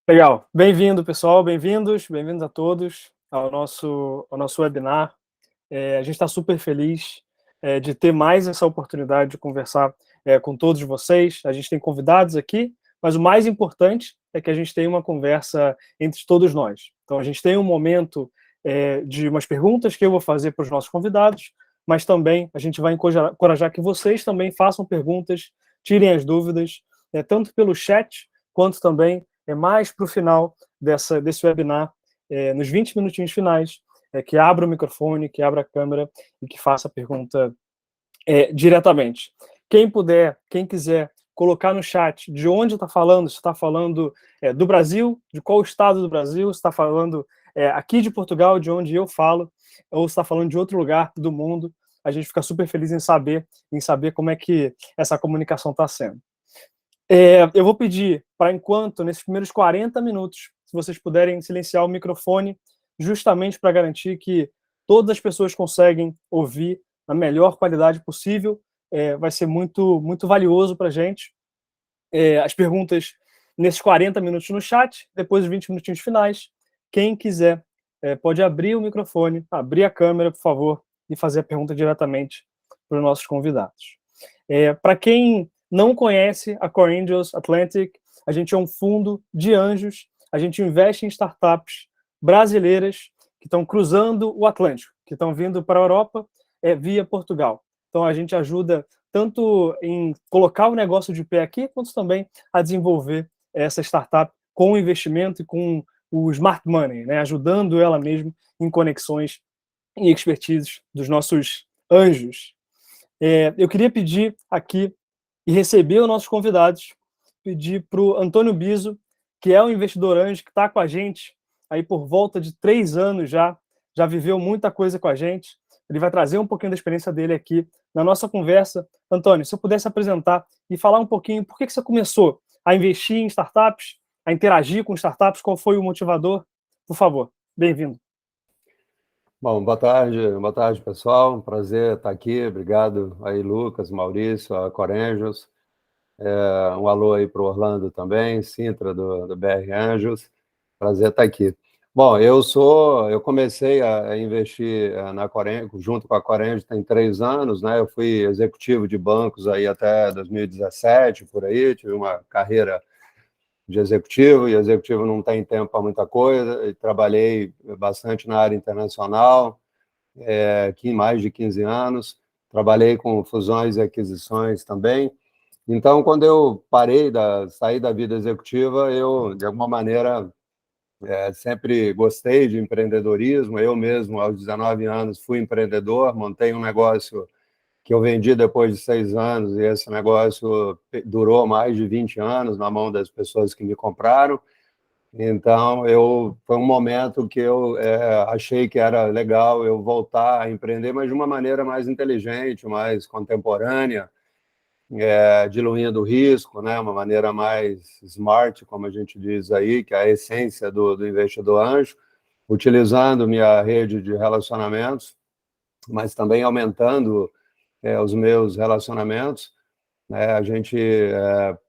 Legal. Bem-vindo, pessoal, bem-vindos a todos ao nosso webinar. A gente está super feliz de ter mais essa oportunidade de conversar com todos vocês. A gente tem convidados aqui, mas o mais importante é que a gente tem uma conversa entre todos nós. Então, a gente tem um momento de umas perguntas que eu vou fazer para os nossos convidados, mas também a gente vai encorajar que vocês também façam perguntas, tirem as dúvidas, tanto pelo chat, quanto também mais para o final desse webinar, nos 20 minutinhos finais, que abra o microfone, que abra a câmera e que faça a pergunta diretamente. Quem puder, quem quiser colocar no chat de onde está falando, se está falando do Brasil, de qual estado do Brasil, se está falando aqui de Portugal, de onde eu falo, ou se está falando de outro lugar do mundo, a gente fica super feliz em saber como é que essa comunicação está sendo. Eu vou pedir para, enquanto, nesses primeiros 40 minutos, se vocês puderem silenciar o microfone, justamente para garantir que todas as pessoas conseguem ouvir na melhor qualidade possível. Vai ser muito, muito valioso para a gente. As perguntas nesses 40 minutos no chat, depois dos 20 minutinhos finais. Quem quiser pode abrir o microfone, abrir a câmera, por favor, e fazer a pergunta diretamente para os nossos convidados. Para quem não conhece a Core Angels Atlantic, a gente é um fundo de anjos, a gente investe em startups brasileiras que estão cruzando o Atlântico, que estão vindo para a Europa via Portugal. Então, a gente ajuda tanto em colocar o negócio de pé aqui, quanto também a desenvolver essa startup com investimento e com o smart money, né, ajudando ela mesmo em conexões e expertise dos nossos anjos. Eu queria pedir aqui e receber os nossos convidados, pedir para o Antônio Biso, que é um investidor anjo, que está com a gente aí por volta de 3 anos já viveu muita coisa com a gente. Ele vai trazer um pouquinho da experiência dele aqui na nossa conversa. Antônio, se eu pudesse apresentar e falar um pouquinho por que você começou a investir em startups, a interagir com startups, qual foi o motivador? Por favor, bem-vindo. Bom, boa tarde, pessoal. Um prazer estar aqui. Obrigado aí, Lucas, Maurício, a Core Angels. Um alô aí para o Orlando também, Sintra, do BR Angels. Prazer estar aqui. Bom, eu comecei a investir na Core, junto com a Core Angels tem 3 anos, né? Eu fui executivo de bancos aí até 2017, por aí. Tive uma carreira de executivo, e executivo não tem tempo para muita coisa, e trabalhei bastante na área internacional, aqui em mais de 15 anos, trabalhei com fusões e aquisições também. Então, quando eu saí da vida executiva, eu, de alguma maneira, sempre gostei de empreendedorismo. Eu mesmo, aos 19 anos, fui empreendedor, montei um negócio que eu vendi depois de 6 anos, e esse negócio durou mais de 20 anos na mão das pessoas que me compraram. Então, foi um momento que eu achei que era legal eu voltar a empreender, mas de uma maneira mais inteligente, mais contemporânea, diluindo o risco, né? Uma maneira mais smart, como a gente diz aí, que é a essência do investidor anjo, utilizando minha rede de relacionamentos, mas também aumentando os meus relacionamentos.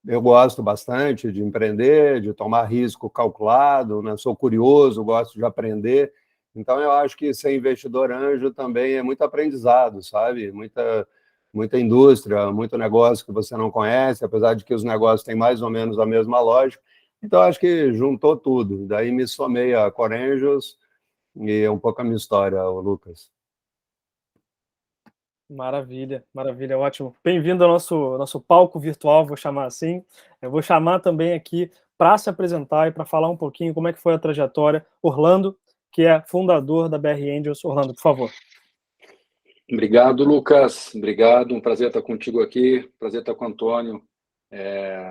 Eu gosto bastante de empreender, de tomar risco calculado, né? Sou curioso, gosto de aprender. Então, eu acho que ser investidor anjo também é muito aprendizado, sabe? Muita indústria, muito negócio que você não conhece, apesar de que os negócios têm mais ou menos a mesma lógica. Então, acho que juntou tudo. Daí me somei a Core Angels, e é um pouco a minha história, o Lucas. Maravilha, maravilha, ótimo. Bem-vindo ao nosso palco virtual, vou chamar assim. Eu vou chamar também aqui para se apresentar e para falar um pouquinho como é que foi a trajetória, Orlando, que é fundador da BR Angels. Orlando, por favor. Obrigado, Lucas. Obrigado, um prazer estar contigo aqui, prazer estar com o Antônio,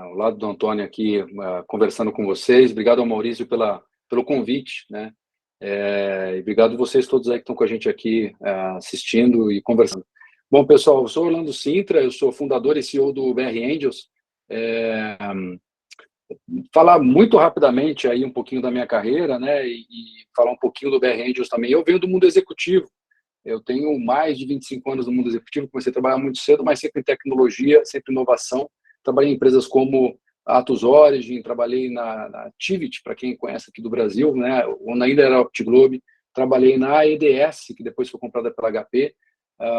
ao lado do Antônio aqui, conversando com vocês. Obrigado ao Maurício pelo convite, né? E obrigado a vocês todos aí que estão com a gente aqui, assistindo e conversando. Bom, pessoal, eu sou Orlando Sintra, eu sou fundador e CEO do BR Angels. Falar muito rapidamente aí um pouquinho da minha carreira, né? E falar um pouquinho do BR Angels também. Eu venho do mundo executivo. Eu tenho mais de 25 anos no mundo executivo, comecei a trabalhar muito cedo, mas sempre em tecnologia, sempre em inovação. Trabalhei em empresas como Atos Origin, trabalhei na Tivit, para quem conhece aqui do Brasil, né, onde ainda era Optiglobe, trabalhei na EDS, que depois foi comprada pela HP,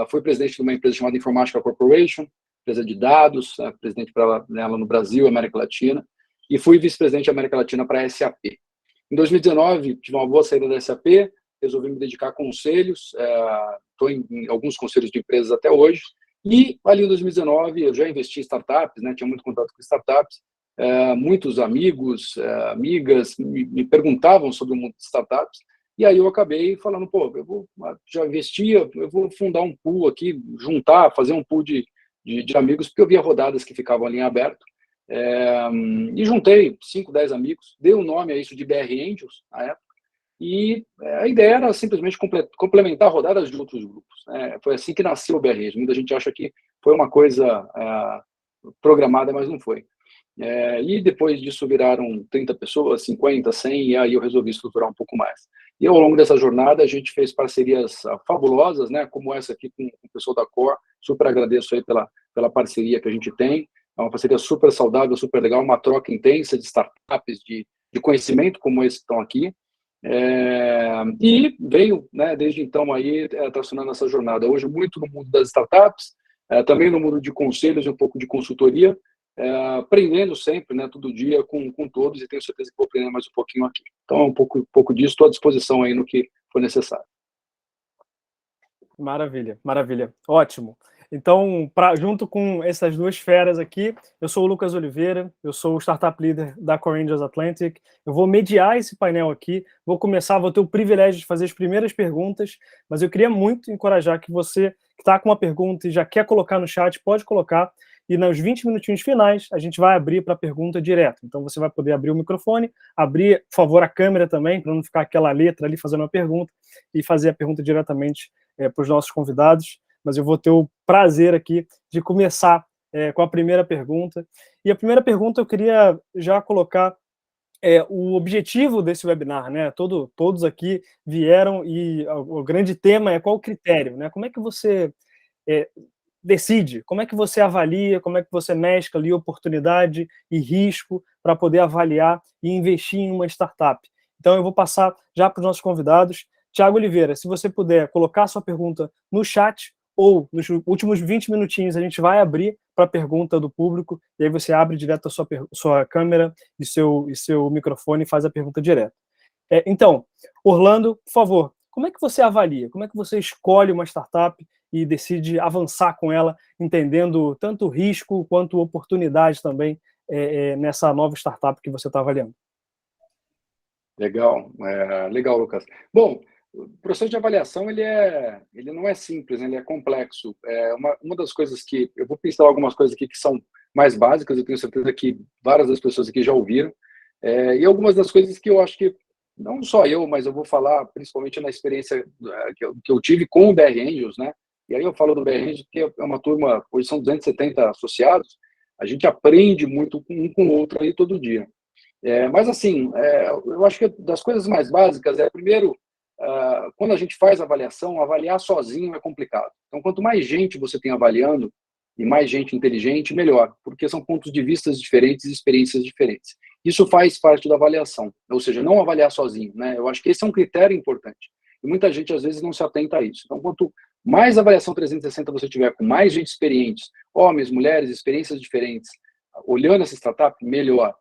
fui presidente de uma empresa chamada Informatica Corporation, empresa de dados, presidente para ela no Brasil, América Latina, e fui vice-presidente da América Latina para a SAP. Em 2019, tive uma boa saída da SAP, resolvi me dedicar a conselhos, estou em alguns conselhos de empresas até hoje, e ali em 2019 eu já investi em startups, né, tinha muito contato com startups, muitos amigos, amigas me perguntavam sobre o mundo de startups, e aí eu acabei falando, pô, já investia, eu vou fundar um pool aqui, fazer um pool de amigos, porque eu via rodadas que ficavam ali em aberto, e juntei 5, 10 amigos, dei um nome a isso de BR Angels, na época, e a ideia era simplesmente complementar rodadas de outros grupos, né? Foi assim que nasceu o BR Angels. Muita gente acha que foi uma coisa programada, mas não foi. E depois disso viraram 30 pessoas, 50, 100, e aí eu resolvi estruturar um pouco mais. E ao longo dessa jornada a gente fez parcerias fabulosas, né, como essa aqui com o pessoal da Core. Super agradeço aí pela parceria que a gente tem. É uma parceria super saudável, super legal, uma troca intensa de startups, de conhecimento como esse que estão aqui. E veio, né, desde então aí tracionando essa jornada. Hoje muito no mundo das startups, também no mundo de conselhos e um pouco de consultoria, aprendendo sempre, né, todo dia com todos, e tenho certeza que vou aprender mais um pouquinho aqui. Então, é um pouco disso, estou à disposição aí no que for necessário. Maravilha, maravilha. Ótimo. Então, junto com essas duas feras aqui, eu sou o Lucas Oliveira, eu sou o Startup Leader da Core Angels Atlantic. Eu vou mediar esse painel aqui, vou ter o privilégio de fazer as primeiras perguntas, mas eu queria muito encorajar que você que está com uma pergunta e já quer colocar no chat, pode colocar, e nos 20 minutinhos finais, a gente vai abrir para a pergunta direto. Então, você vai poder abrir o microfone, abrir, por favor, a câmera também, para não ficar aquela letra ali fazendo uma pergunta, e fazer a pergunta diretamente para os nossos convidados. Mas eu vou ter o prazer aqui de começar com a primeira pergunta. E a primeira pergunta eu queria já colocar o objetivo desse webinar, né? Todos aqui vieram e o grande tema é qual o critério, né? Como é que você decide, como é que você avalia, como é que você mescla ali oportunidade e risco para poder avaliar e investir em uma startup. Então, eu vou passar já para os nossos convidados. Tiago Oliveira, se você puder colocar sua pergunta no chat, ou nos últimos 20 minutinhos a gente vai abrir para a pergunta do público, e aí você abre direto a sua câmera e seu microfone e faz a pergunta direto. Então, Orlando, por favor, como é que você avalia? Como é que você escolhe uma startup e decide avançar com ela, entendendo tanto risco quanto oportunidade também nessa nova startup que você está avaliando? Legal, legal, Lucas. Bom, o processo de avaliação ele não é simples, né? Ele é complexo. Uma das coisas que eu vou pincelar algumas coisas aqui que são mais básicas, eu tenho certeza que várias das pessoas aqui já ouviram, e algumas das coisas que eu acho que não só eu, mas eu vou falar principalmente na experiência que eu tive com o BR Angels, né? E aí eu falo do BR Angels porque é uma turma, hoje são 270 associados, a gente aprende muito um com o outro aí todo dia. Mas assim, eu acho que das coisas mais básicas primeiro, quando a gente faz avaliação, avaliar sozinho é complicado. Então, quanto mais gente você tem avaliando, e mais gente inteligente, melhor, porque são pontos de vista diferentes e experiências diferentes. Isso faz parte da avaliação, ou seja, não avaliar sozinho, né? Eu acho que esse é um critério importante. E muita gente, às vezes, não se atenta a isso. Então, quanto mais avaliação 360 você tiver, com mais gente experiente, homens, mulheres, experiências diferentes, olhando essa startup, melhor.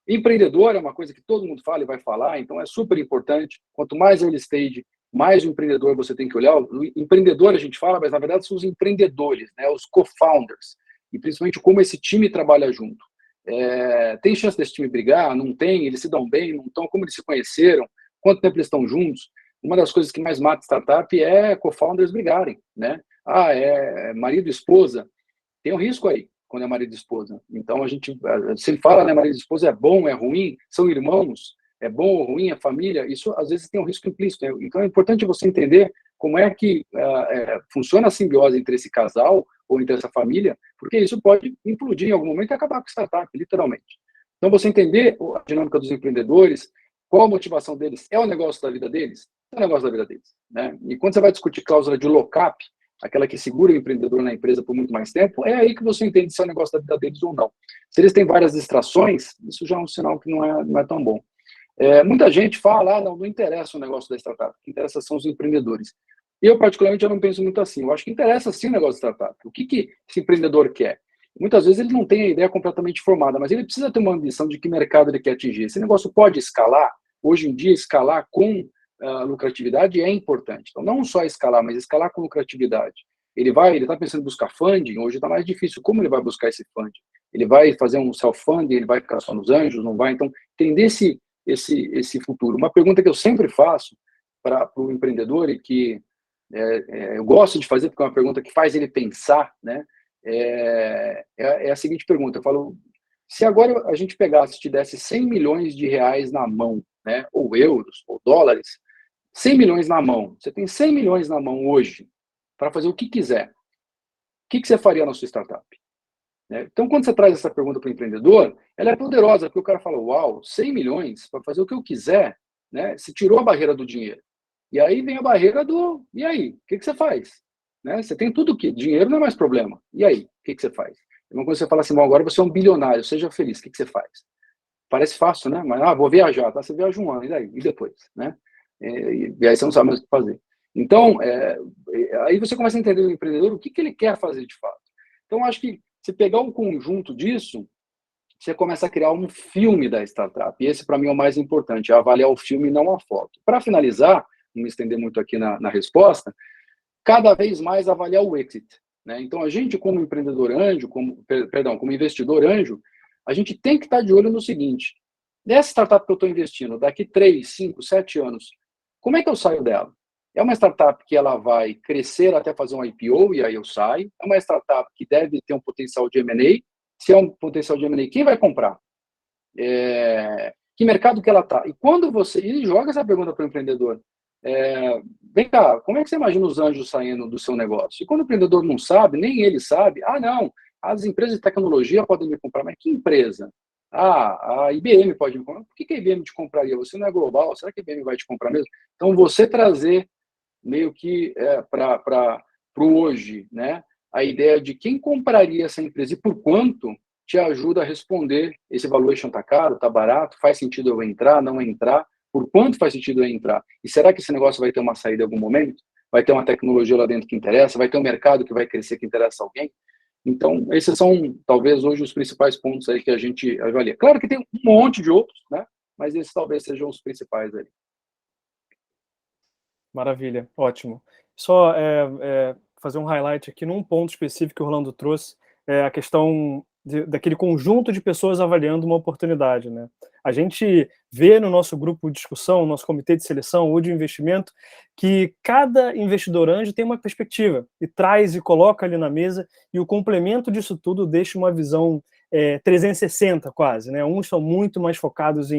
Empreendedor é uma coisa que todo mundo fala e vai falar, então é super importante. Quanto mais early stage, mais o empreendedor você tem que olhar. O empreendedor a gente fala, mas na verdade são os empreendedores, né, os co-founders, e principalmente como esse time trabalha junto. Tem chance desse time brigar? Não tem? Eles se dão bem? Não estão? Como eles se conheceram? Quanto tempo eles estão juntos? Uma das coisas que mais mata startup é co-founders brigarem, né? Marido e esposa. Tem um risco aí quando é marido e esposa. Então, a gente sempre fala, né, marido e esposa é bom, é ruim, são irmãos, é bom ou ruim, é família, isso às vezes tem um risco implícito. Né? Então, é importante você entender como é que funciona a simbiose entre esse casal ou entre essa família, porque isso pode implodir em algum momento e acabar com a startup, literalmente. Então, você entender a dinâmica dos empreendedores, qual a motivação deles, é o negócio da vida deles? É o negócio da vida deles. Né? E quando você vai discutir cláusula de lock-up, aquela que segura o empreendedor na empresa por muito mais tempo, é aí que você entende se é o negócio da vida deles ou não. Se eles têm várias distrações, isso já é um sinal que não é tão bom. Muita gente fala, não interessa o negócio da startup, o que interessa são os empreendedores. Eu, particularmente, eu não penso muito assim. Eu acho que interessa sim o negócio da startup. O que esse empreendedor quer? Muitas vezes ele não tem a ideia completamente formada, mas ele precisa ter uma ambição de que mercado ele quer atingir. Esse negócio pode escalar. Hoje em dia, escalar com lucratividade é importante. Então, não só escalar, mas escalar com lucratividade. Ele está pensando em buscar funding, hoje está mais difícil. Como ele vai buscar esse funding? Ele vai fazer um self-funding, ele vai ficar só nos anjos, não vai? Então, entender esse futuro. Uma pergunta que eu sempre faço para o empreendedor e que eu gosto de fazer, porque é uma pergunta que faz ele pensar, né? É a seguinte pergunta. Eu falo, se agora a gente pegasse e te desse 100 milhões de reais na mão, né? Ou euros, ou dólares, 100 milhões na mão. Você tem 100 milhões na mão hoje para fazer o que quiser. O que você faria na sua startup? Então, quando você traz essa pergunta para o empreendedor, ela é poderosa, porque o cara fala, uau, 100 milhões para fazer o que eu quiser, né? Você tirou a barreira do dinheiro. E aí vem a barreira do, e aí? O que você faz? Né? Você tem tudo que dinheiro não é mais problema. E aí? O que você faz? Então, quando você fala assim, bom, agora você é um bilionário, seja feliz, o que você faz? Parece fácil, né? Mas, vou viajar, tá? Você viaja um ano, e daí? E depois, né? E aí você não sabe mais o que fazer. Então, aí você começa a entender o empreendedor, o que ele quer fazer de fato. Então, acho que se pegar um conjunto disso, você começa a criar um filme da startup. E esse, para mim, é o mais importante, é avaliar o filme e não a foto. Para finalizar, não me estender muito aqui na resposta, cada vez mais avaliar o exit. Né? Então, a gente, como empreendedor anjo, como investidor anjo, a gente tem que estar de olho no seguinte, dessa startup que eu estou investindo, daqui 3, 5, 7 anos, como é que eu saio dela? É uma startup que ela vai crescer até fazer um IPO, e aí eu saio. É uma startup que deve ter um potencial de M&A. Se é um potencial de M&A, quem vai comprar? Que mercado que ela está? E quando ele joga essa pergunta para o empreendedor, vem cá, como é que você imagina os anjos saindo do seu negócio? E quando o empreendedor não sabe, nem ele sabe, não, as empresas de tecnologia podem me comprar, mas que empresa? A IBM pode me comprar. Por que a IBM te compraria? Você não é global, será que a IBM vai te comprar mesmo? Então, você trazer meio que para o hoje, né? A ideia de quem compraria essa empresa e por quanto te ajuda a responder esse valuation está caro, está barato, faz sentido eu entrar, não entrar, por quanto faz sentido eu entrar? E será que esse negócio vai ter uma saída em algum momento? Vai ter uma tecnologia lá dentro que interessa? Vai ter um mercado que vai crescer que interessa a alguém? Então, esses são, talvez, hoje os principais pontos aí que a gente avalia. Claro que tem um monte de outros, né? Mas esses talvez sejam os principais aí. Maravilha, ótimo. Só fazer um highlight aqui num ponto específico que o Orlando trouxe, a questão daquele conjunto de pessoas avaliando uma oportunidade, né? A gente vê no nosso grupo de discussão, nosso comitê de seleção ou de investimento, que cada investidor anjo tem uma perspectiva e traz e coloca ali na mesa, e o complemento disso tudo deixa uma visão 360 quase, né? Uns são muito mais focados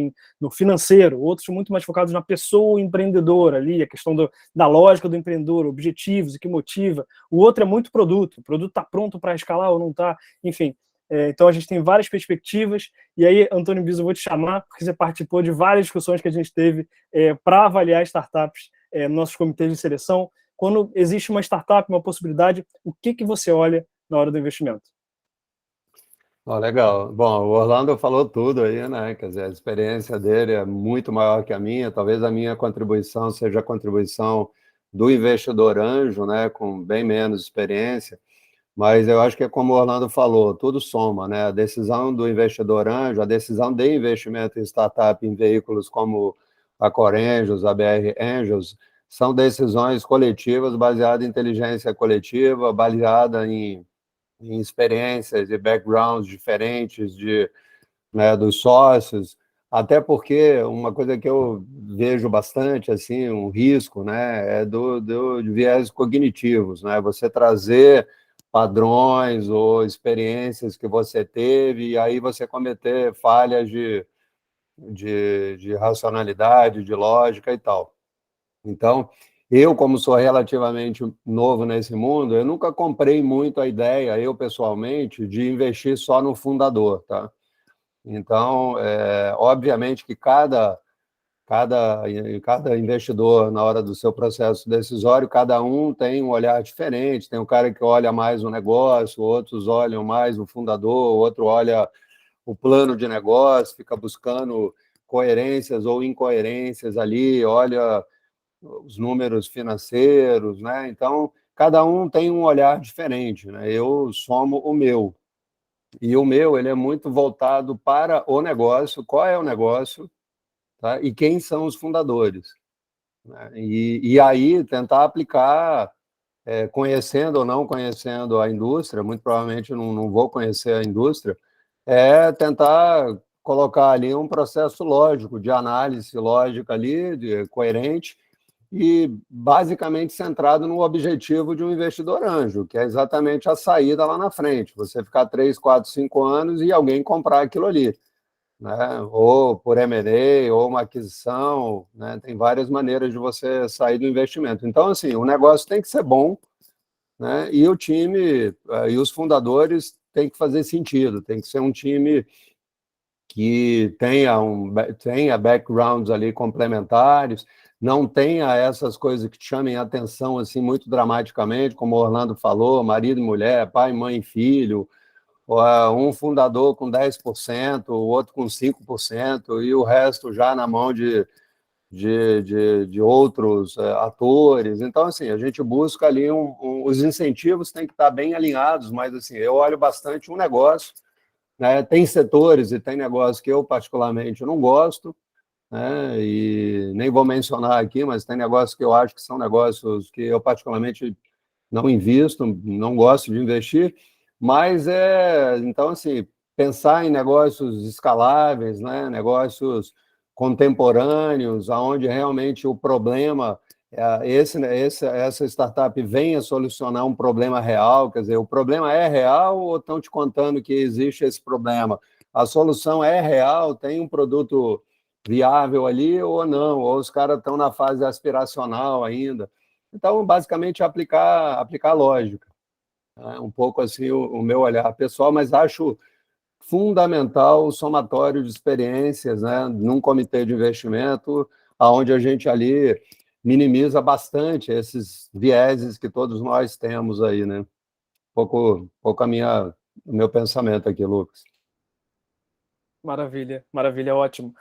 no financeiro, outros muito mais focados na pessoa empreendedora ali, a questão da lógica do empreendedor, objetivos, o que motiva. O outro é muito produto, o produto está pronto para escalar ou não está, enfim. Então a gente tem várias perspectivas, e aí, Antônio Biso, eu vou te chamar, porque você participou de várias discussões que a gente teve para avaliar startups nossos comitês de seleção. Quando existe uma startup, uma possibilidade, o que você olha na hora do investimento? Legal. Bom, o Orlando falou tudo aí, né? Quer dizer, a experiência dele é muito maior que a minha. Talvez a minha contribuição seja a contribuição do investidor anjo, né? Com bem menos experiência. Mas eu acho que é como o Orlando falou, tudo soma, né? A decisão do investidor anjo, a decisão de investimento em startup, em veículos como a Core Angels, a BR Angels, são decisões coletivas baseadas em inteligência coletiva, baseada em experiências e backgrounds diferentes dos sócios, até porque uma coisa que eu vejo bastante, assim, um risco, né, é de viés cognitivos, né, você trazer padrões ou experiências que você teve e aí você cometer falhas de racionalidade, de lógica e tal. Então, eu, como sou relativamente novo nesse mundo, eu nunca comprei muito a ideia, eu pessoalmente, de investir só no fundador, tá? Então, obviamente que cada cada investidor, na hora do seu processo decisório, cada um tem um olhar diferente. Tem um cara que olha mais o negócio, outros olham mais o fundador, outro olha o plano de negócio, fica buscando coerências ou incoerências ali, olha os números financeiros, né? Então, cada um tem um olhar diferente, né? Eu somo o meu. E o meu, ele é muito voltado para o negócio, qual é o negócio, tá? E quem são os fundadores, né? E aí tentar aplicar, conhecendo ou não conhecendo a indústria, muito provavelmente não vou conhecer a indústria, tentar colocar ali um processo lógico, de análise lógica ali, coerente, e basicamente centrado no objetivo de um investidor anjo, que é exatamente a saída lá na frente, você ficar 3, 4, 5 anos e alguém comprar aquilo ali, né? Ou por M&A, ou uma aquisição, né? Tem várias maneiras de você sair do investimento. Então, assim, o negócio tem que ser bom, né? E o time e os fundadores têm que fazer sentido, tem que ser um time que tenha backgrounds ali complementares, não tenha essas coisas que te chamem a atenção assim muito dramaticamente, como o Orlando falou, marido e mulher, pai, mãe e filho, um fundador com 10%, o outro com 5%, e o resto já na mão de outros atores. Então, assim, a gente busca ali os incentivos têm que estar bem alinhados, mas assim, eu olho bastante um negócio, né? Tem setores e tem negócios que eu particularmente não gosto, né? E nem vou mencionar aqui, mas tem negócios que eu acho que são negócios que eu particularmente não invisto, não gosto de investir, mas então assim, pensar em negócios escaláveis, né? Negócios contemporâneos, aonde realmente o problema essa startup venha solucionar um problema real, quer dizer, o problema é real ou estão te contando que existe esse problema? A solução é real, tem um produto viável ali ou não, ou os caras estão na fase aspiracional ainda. Então, basicamente, aplicar lógica. É um pouco assim o meu olhar pessoal, mas acho fundamental o somatório de experiências, né, num comitê de investimento, onde a gente ali minimiza bastante esses vieses que todos nós temos aí, né? Pouco o meu pensamento aqui, Lucas. Maravilha, maravilha, ótimo.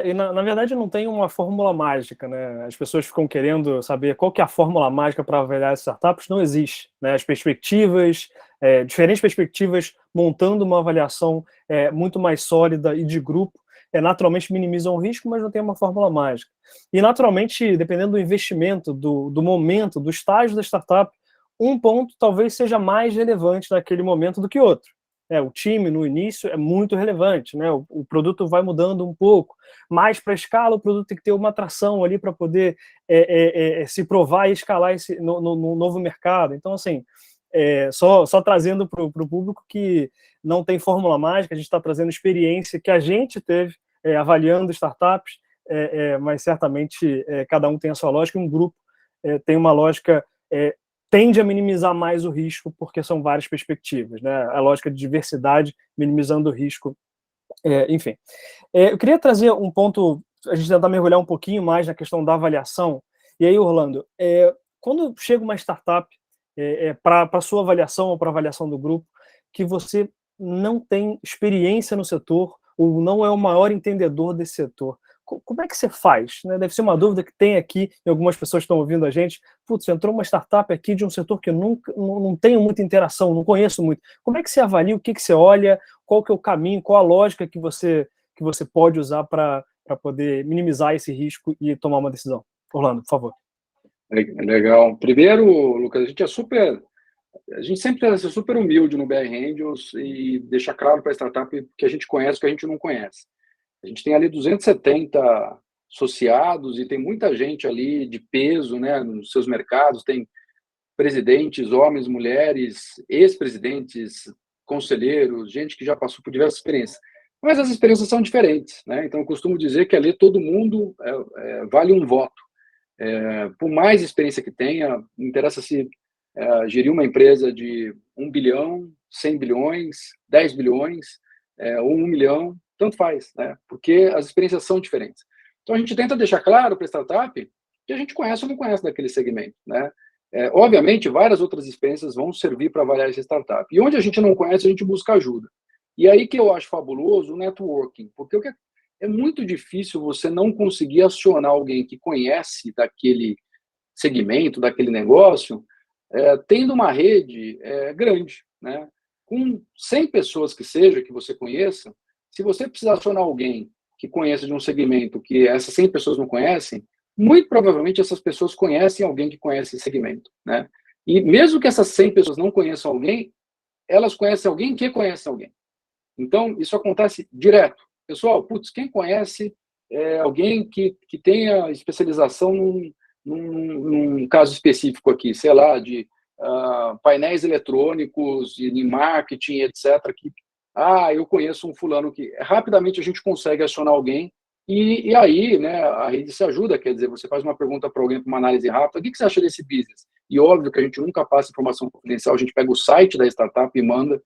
E na verdade não tem uma fórmula mágica, né? As pessoas ficam querendo saber qual que é a fórmula mágica para avaliar as startups, não existe, né? As perspectivas, diferentes perspectivas, montando uma avaliação muito mais sólida e de grupo, naturalmente minimizam o risco, mas não tem uma fórmula mágica. E naturalmente, dependendo do investimento, do momento, do estágio da startup, um ponto talvez seja mais relevante naquele momento do que outro. O time no início é muito relevante, né? O produto vai mudando um pouco, mas para escala o produto tem que ter uma atração ali para poder se provar e escalar no novo mercado. Então, assim, só trazendo para o público que não tem fórmula mágica, a gente está trazendo experiência que a gente teve avaliando startups, mas certamente cada um tem a sua lógica, e um grupo tem uma lógica tende a minimizar mais o risco, porque são várias perspectivas, né? A lógica de diversidade, minimizando o risco, enfim. Eu queria trazer um ponto, a gente tentar mergulhar um pouquinho mais na questão da avaliação. E aí, Orlando, quando chega uma startup para a sua avaliação ou para a avaliação do grupo, que você não tem experiência no setor ou não é o maior entendedor desse setor, como é que você faz? Né? Deve ser uma dúvida que tem aqui, e algumas pessoas estão ouvindo a gente. Putz, entrou uma startup aqui de um setor que eu não tenho muita interação, não conheço muito. Como é que você avalia, o que você olha, qual que é o caminho, qual a lógica que você pode usar para poder minimizar esse risco e tomar uma decisão? Orlando, por favor. Legal. Primeiro, Lucas, a gente sempre tenta ser super humilde no BR Angels e deixar claro para a startup que a gente conhece o que a gente não conhece. A gente tem ali 270 associados e tem muita gente ali de peso, né, nos seus mercados, tem presidentes, homens, mulheres, ex-presidentes, conselheiros, gente que já passou por diversas experiências. Mas as experiências são diferentes, né? Então eu costumo dizer que ali todo mundo vale um voto. Por mais experiência que tenha, não interessa se gerir uma empresa de 1 bilhão, 100 bilhões, 10 bilhões ou 1 milhão, tanto faz, né? Porque as experiências são diferentes. Então, a gente tenta deixar claro para a startup que a gente conhece ou não conhece daquele segmento, né? Obviamente, várias outras experiências vão servir para avaliar essa startup. E onde a gente não conhece, a gente busca ajuda. E aí que eu acho fabuloso o networking, porque é muito difícil você não conseguir acionar alguém que conhece daquele segmento, daquele negócio, tendo uma rede grande, né? Com 100 pessoas que seja, que você conheça, se você precisar acionar alguém que conheça de um segmento que essas 100 pessoas não conhecem, muito provavelmente essas pessoas conhecem alguém que conhece esse segmento, né? E mesmo que essas 100 pessoas não conheçam alguém, elas conhecem alguém que conhece alguém. Então, isso acontece direto. Pessoal, putz, quem conhece alguém que tenha especialização num caso específico aqui, sei lá, de painéis eletrônicos, em marketing, etc., eu conheço um fulano que rapidamente a gente consegue acionar alguém e aí, né, a rede se ajuda, quer dizer, você faz uma pergunta para alguém para uma análise rápida, o que você acha desse business? E óbvio que a gente nunca passa informação confidencial, a gente pega o site da startup e manda,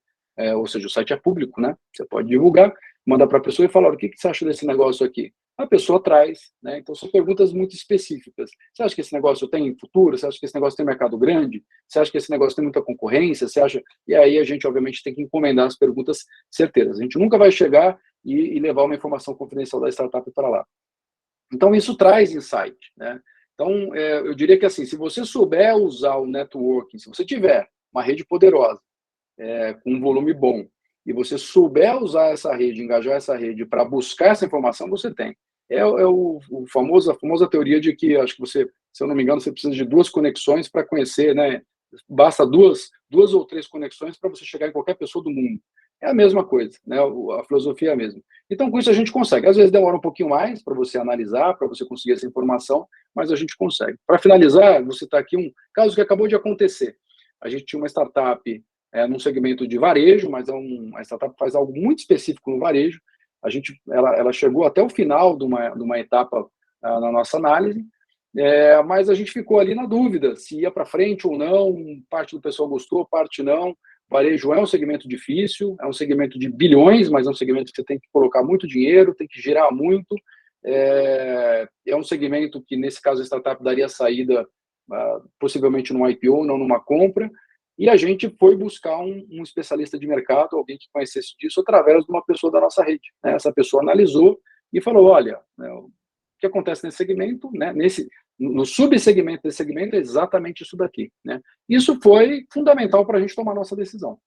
ou seja, o site é público, né? Você pode divulgar, manda para a pessoa e falar, o que você acha desse negócio aqui? A pessoa traz, né? Então são perguntas muito específicas. Você acha que esse negócio tem futuro? Você acha que esse negócio tem mercado grande? Você acha que esse negócio tem muita concorrência? Você acha? E aí a gente, obviamente, tem que encomendar as perguntas certeiras. A gente nunca vai chegar e levar uma informação confidencial da startup para lá. Então isso traz insight, né? Então eu diria que assim, se você souber usar o networking, se você tiver uma rede poderosa, com um volume bom, e você souber usar essa rede, engajar essa rede para buscar essa informação, você tem. A famosa teoria de que, acho que você, se eu não me engano, você precisa de 2 conexões para conhecer, né? Basta duas ou 3 conexões para você chegar em qualquer pessoa do mundo. É a mesma coisa, né? A filosofia é a mesma. Então, com isso a gente consegue. Às vezes demora um pouquinho mais para você analisar, para você conseguir essa informação, mas a gente consegue. Para finalizar, vou citar aqui um caso que acabou de acontecer. A gente tinha uma startup num segmento de varejo, mas a startup faz algo muito específico no varejo. Ela chegou até o final de uma etapa na nossa análise, mas a gente ficou ali na dúvida se ia para frente ou não. Parte do pessoal gostou, parte não. Varejo é um segmento difícil, é um segmento de bilhões, mas é um segmento que você tem que colocar muito dinheiro, tem que girar muito. É um segmento que, nesse caso, a startup daria saída possivelmente num IPO, não numa compra. E a gente foi buscar um especialista de mercado, alguém que conhecesse disso, através de uma pessoa da nossa rede, né? Essa pessoa analisou e falou, olha, né, o que acontece nesse segmento, né, no subsegmento desse segmento, é exatamente isso daqui, né? Isso foi fundamental para a gente tomar a nossa decisão.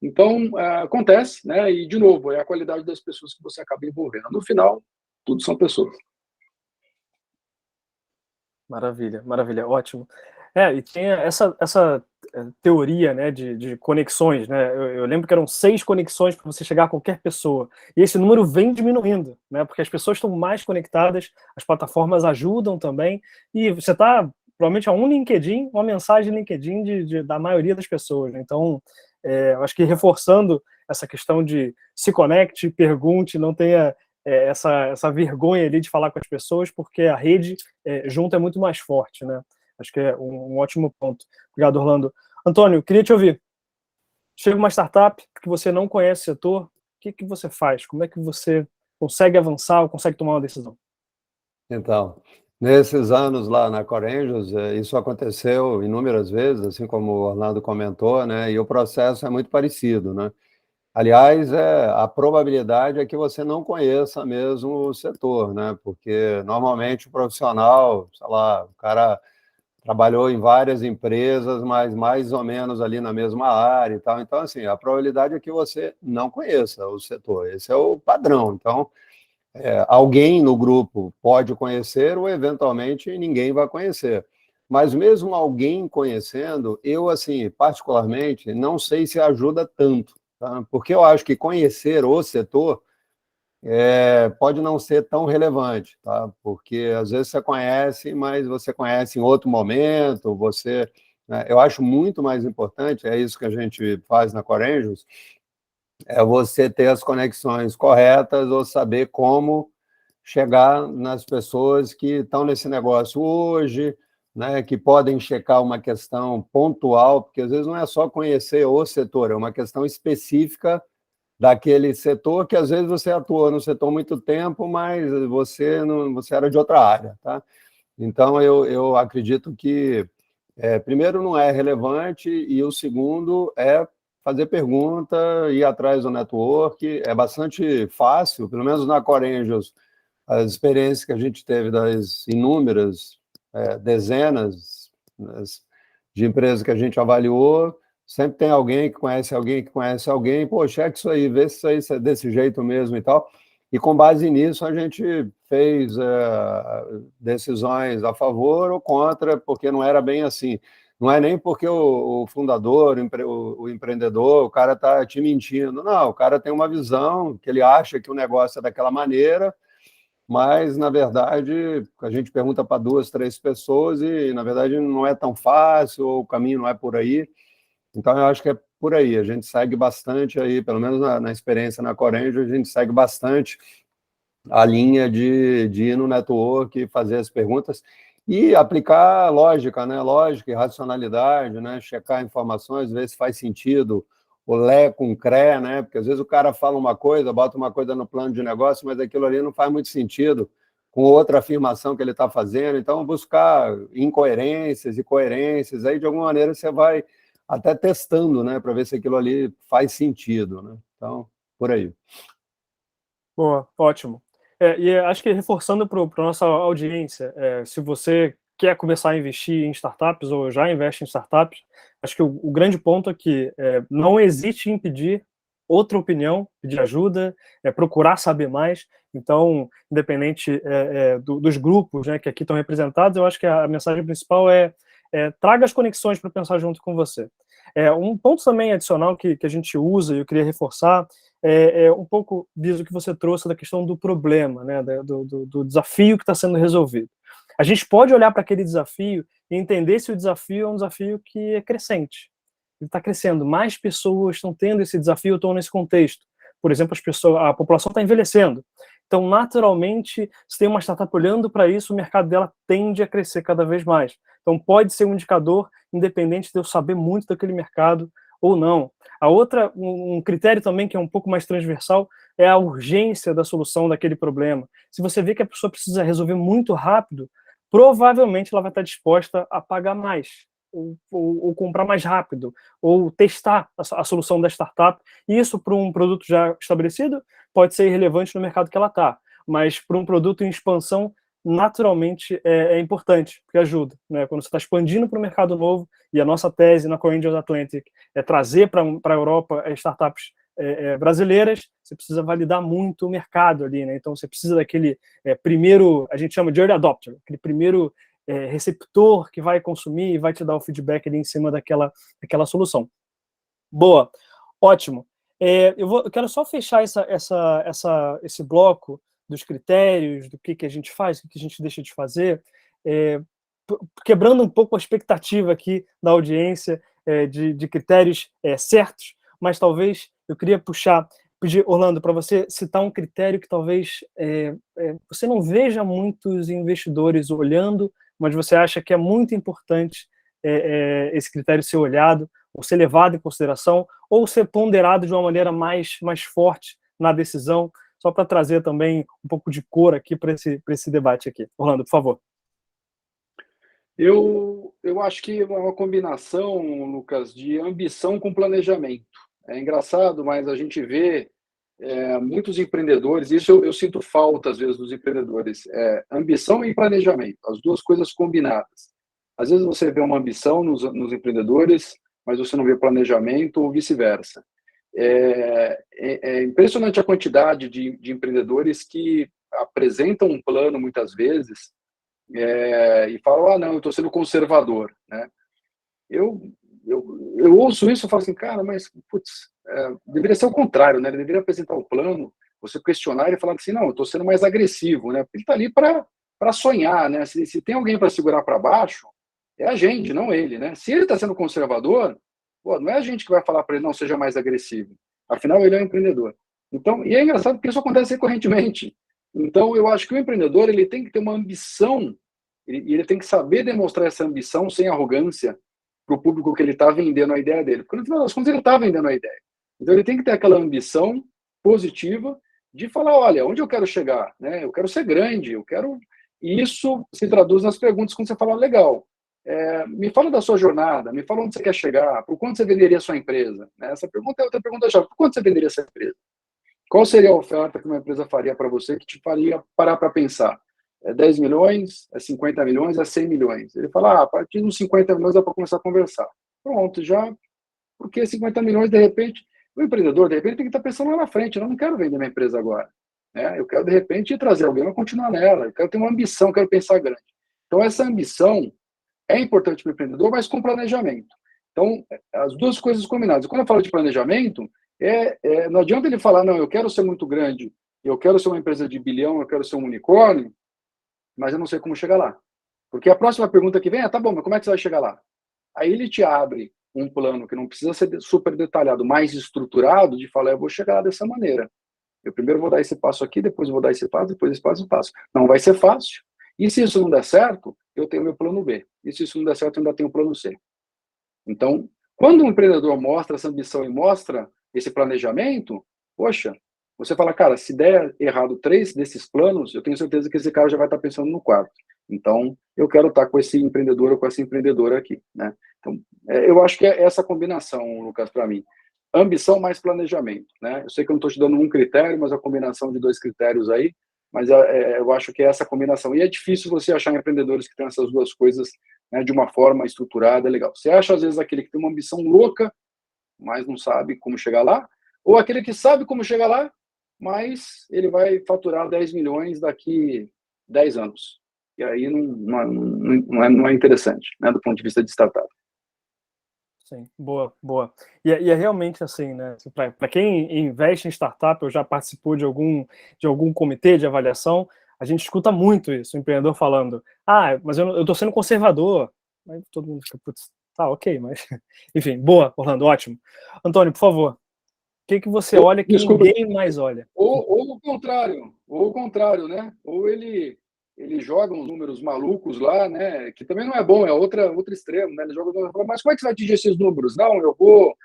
Então, acontece, né? E, de novo, é a qualidade das pessoas que você acaba envolvendo. No final, tudo são pessoas. Maravilha, maravilha, ótimo. E tinha essa teoria, né, de conexões, né? Eu lembro que eram 6 conexões para você chegar a qualquer pessoa. E esse número vem diminuindo, né? Porque as pessoas estão mais conectadas, as plataformas ajudam também, e você está provavelmente a um LinkedIn, uma mensagem LinkedIn da maioria das pessoas, né? Então, eu acho que reforçando essa questão de se conecte, pergunte, não tenha essa vergonha ali de falar com as pessoas, porque a rede junto é muito mais forte, né? Acho que é um ótimo ponto. Obrigado, Orlando. Antônio, queria te ouvir. Chega uma startup que você não conhece o setor, o que você faz? Como é que você consegue avançar ou consegue tomar uma decisão? Então, nesses anos lá na Corengos, isso aconteceu inúmeras vezes, assim como o Orlando comentou, né? E o processo é muito parecido, né? Aliás, a probabilidade é que você não conheça mesmo o setor, né? Porque normalmente o profissional, sei lá, o cara trabalhou em várias empresas, mas mais ou menos ali na mesma área e tal. Então, assim, a probabilidade é que você não conheça o setor. Esse é o padrão. Então, alguém no grupo pode conhecer ou, eventualmente, ninguém vai conhecer. Mas mesmo alguém conhecendo, eu, assim, particularmente, não sei se ajuda tanto, tá? Porque eu acho que conhecer o setor pode não ser tão relevante, tá? Porque às vezes você conhece, mas você conhece em outro momento, né? Eu acho muito mais importante, é isso que a gente faz na Corengos, é você ter as conexões corretas ou saber como chegar nas pessoas que estão nesse negócio hoje, né, que podem checar uma questão pontual, porque às vezes não é só conhecer o setor, é uma questão específica daquele setor que às vezes você atuou no setor há muito tempo, mas você não, você era de outra área, tá? Então eu acredito que primeiro não é relevante e o segundo é fazer pergunta, ir atrás do network. É bastante fácil, pelo menos na Core Angels, as experiências que a gente teve das inúmeras dezenas de empresas que a gente avaliou, sempre tem alguém que conhece alguém que conhece alguém, pô, checa isso aí, vê se isso aí é desse jeito mesmo e tal. E com base nisso a gente fez decisões a favor ou contra, porque não era bem assim. Não é nem porque o fundador, o empreendedor, o cara está te mentindo. Não, o cara tem uma visão que ele acha que o negócio é daquela maneira, mas, na verdade, a gente pergunta para 2, 3 pessoas e, na verdade, não é tão fácil, ou o caminho não é por aí. Então, eu acho que é por aí. A gente segue bastante aí, pelo menos na experiência na Core Angel, a gente segue bastante a linha de ir no network, fazer as perguntas e aplicar lógica, né? Lógica e racionalidade, né? Checar informações, ver se faz sentido o Lé com CRE, né? Porque às vezes o cara fala uma coisa, bota uma coisa no plano de negócio, mas aquilo ali não faz muito sentido com outra afirmação que ele está fazendo. Então, buscar incoerências e coerências, aí de alguma maneira você vai até testando, né? Para ver se aquilo ali faz sentido, né? Então, por aí. Boa, ótimo. E acho que reforçando para a nossa audiência, se você quer começar a investir em startups ou já investe em startups, acho que o grande ponto é que não existe impedir outra opinião, pedir ajuda, procurar saber mais. Então, independente dos grupos, né, que aqui estão representados, eu acho que a mensagem principal traga as conexões para pensar junto com você. Um ponto também adicional que a gente usa, e eu queria reforçar, um pouco disso que você trouxe da questão do problema, né, do desafio que está sendo resolvido. A gente pode olhar para aquele desafio e entender se o desafio é um desafio que é crescente. Ele está crescendo, mais pessoas estão tendo esse desafio, estão nesse contexto. Por exemplo, a população está envelhecendo. Então, naturalmente, se tem uma startup olhando para isso, o mercado dela tende a crescer cada vez mais. Então, pode ser um indicador, independente de eu saber muito daquele mercado ou não. A outra, um critério também que é um pouco mais transversal, é a urgência da solução daquele problema. Se você vê que a pessoa precisa resolver muito rápido, provavelmente ela vai estar disposta a pagar mais, ou comprar mais rápido, ou testar a solução da startup. Isso, para um produto já estabelecido, pode ser irrelevante no mercado que ela está, mas para um produto em expansão, naturalmente é importante, porque ajuda, né? Quando você está expandindo para um mercado novo, e a nossa tese na Core Angels Atlantic é trazer para a Europa startups brasileiras, você precisa validar muito o mercado ali, né? Então você precisa daquele primeiro, a gente chama de early adopter, aquele primeiro receptor que vai consumir e vai te dar o feedback ali em cima daquela solução. Boa, ótimo. Eu quero só fechar esse bloco dos critérios, do que a gente faz, o que a gente deixa de fazer, quebrando um pouco a expectativa aqui da audiência de critérios certos, mas talvez eu queria pedir, Orlando, para você citar um critério que talvez você não veja muitos investidores olhando, mas você acha que é muito importante esse critério ser olhado, ou ser levado em consideração, ou ser ponderado de uma maneira mais forte na decisão, só para trazer também um pouco de cor aqui para esse debate aqui. Orlando, por favor. Eu acho que é uma combinação, Lucas, de ambição com planejamento. É engraçado, mas a gente vê muitos empreendedores, isso eu sinto falta às vezes dos empreendedores, ambição e planejamento, as duas coisas combinadas. Às vezes você vê uma ambição nos empreendedores, mas você não vê planejamento ou vice-versa. É impressionante a quantidade de empreendedores que apresentam um plano muitas vezes e falam, não, eu estou sendo conservador, né? Eu ouço isso e falo assim, cara, mas putz, deveria ser o contrário, né? Ele deveria apresentar o plano, você questionar e falar assim, não, eu estou sendo mais agressivo, né? Porque ele está ali para sonhar, né? Se tem alguém para segurar para baixo, é a gente, não ele, né? Se ele está sendo conservador, pô, não é a gente que vai falar para ele, não, seja mais agressivo. Afinal, ele é um empreendedor. Então, e é engraçado porque isso acontece recorrentemente. Então, eu acho que o empreendedor ele tem que ter uma ambição, e ele tem que saber demonstrar essa ambição sem arrogância para o público que ele está vendendo a ideia dele. Porque, no final das contas, ele está vendendo a ideia. Então, ele tem que ter aquela ambição positiva de falar, olha, onde eu quero chegar? Né? Eu quero ser grande, eu quero... E isso se traduz nas perguntas quando você fala, legal, me fala da sua jornada, me fala onde você quer chegar, por quanto você venderia a sua empresa? Né? Essa pergunta é outra pergunta-chave, por quanto você venderia a sua empresa? Qual seria a oferta que uma empresa faria para você que te faria parar para pensar? É 10 milhões, é 50 milhões, é 100 milhões. Ele fala, a partir dos 50 milhões dá para começar a conversar. Pronto, já, porque 50 milhões, de repente, o empreendedor, de repente, tem que estar pensando lá na frente, eu não quero vender minha empresa agora. Né? Eu quero, de repente, trazer alguém para continuar nela, eu quero ter uma ambição, eu quero pensar grande. Então, essa ambição é importante para o empreendedor, mas com planejamento. Então, as duas coisas combinadas. Quando eu falo de planejamento, não adianta ele falar, não, eu quero ser muito grande, eu quero ser uma empresa de bilhão, eu quero ser um unicórnio, mas eu não sei como chegar lá. Porque a próxima pergunta que vem é, tá bom, mas como é que você vai chegar lá? Aí ele te abre um plano que não precisa ser super detalhado, mais estruturado, de falar, eu vou chegar lá dessa maneira. Eu primeiro vou dar esse passo aqui, depois vou dar esse passo, depois esse passo. Não vai ser fácil. E se isso não der certo, eu tenho meu plano B. E se isso não der certo, eu ainda tenho o plano C. Então, quando um empreendedor mostra essa ambição e mostra esse planejamento, poxa, você fala, cara, se der errado 3 desses planos, eu tenho certeza que esse cara já vai estar pensando no 4. Então, eu quero estar com esse empreendedor ou com essa empreendedora aqui, né? Então, eu acho que é essa combinação, Lucas, para mim. Ambição mais planejamento, né? Eu sei que eu não estou te dando um critério, mas a combinação de 2 critérios aí, mas eu acho que é essa combinação. E é difícil você achar empreendedores que têm essas duas coisas, né, de uma forma estruturada, legal. Você acha, às vezes, aquele que tem uma ambição louca, mas não sabe como chegar lá, ou aquele que sabe como chegar lá, mas ele vai faturar 10 milhões daqui 10 anos. E aí não é interessante, né, do ponto de vista de startup. Sim, boa, boa. E é realmente assim, né? Para quem investe em startup, ou já participou de algum comitê de avaliação, a gente escuta muito isso, o empreendedor falando, mas eu estou sendo conservador. Aí todo mundo fica, putz, tá, ok, mas... Enfim, boa, Orlando, ótimo. Antônio, por favor, o que você olha que Desculpa. ninguém mais olha? Ou o contrário, né? Ou ele joga uns números malucos lá, né? Que também não é bom, é outro extremo, né? Ele joga números, mas como é que você vai atingir esses números? Não, eu vou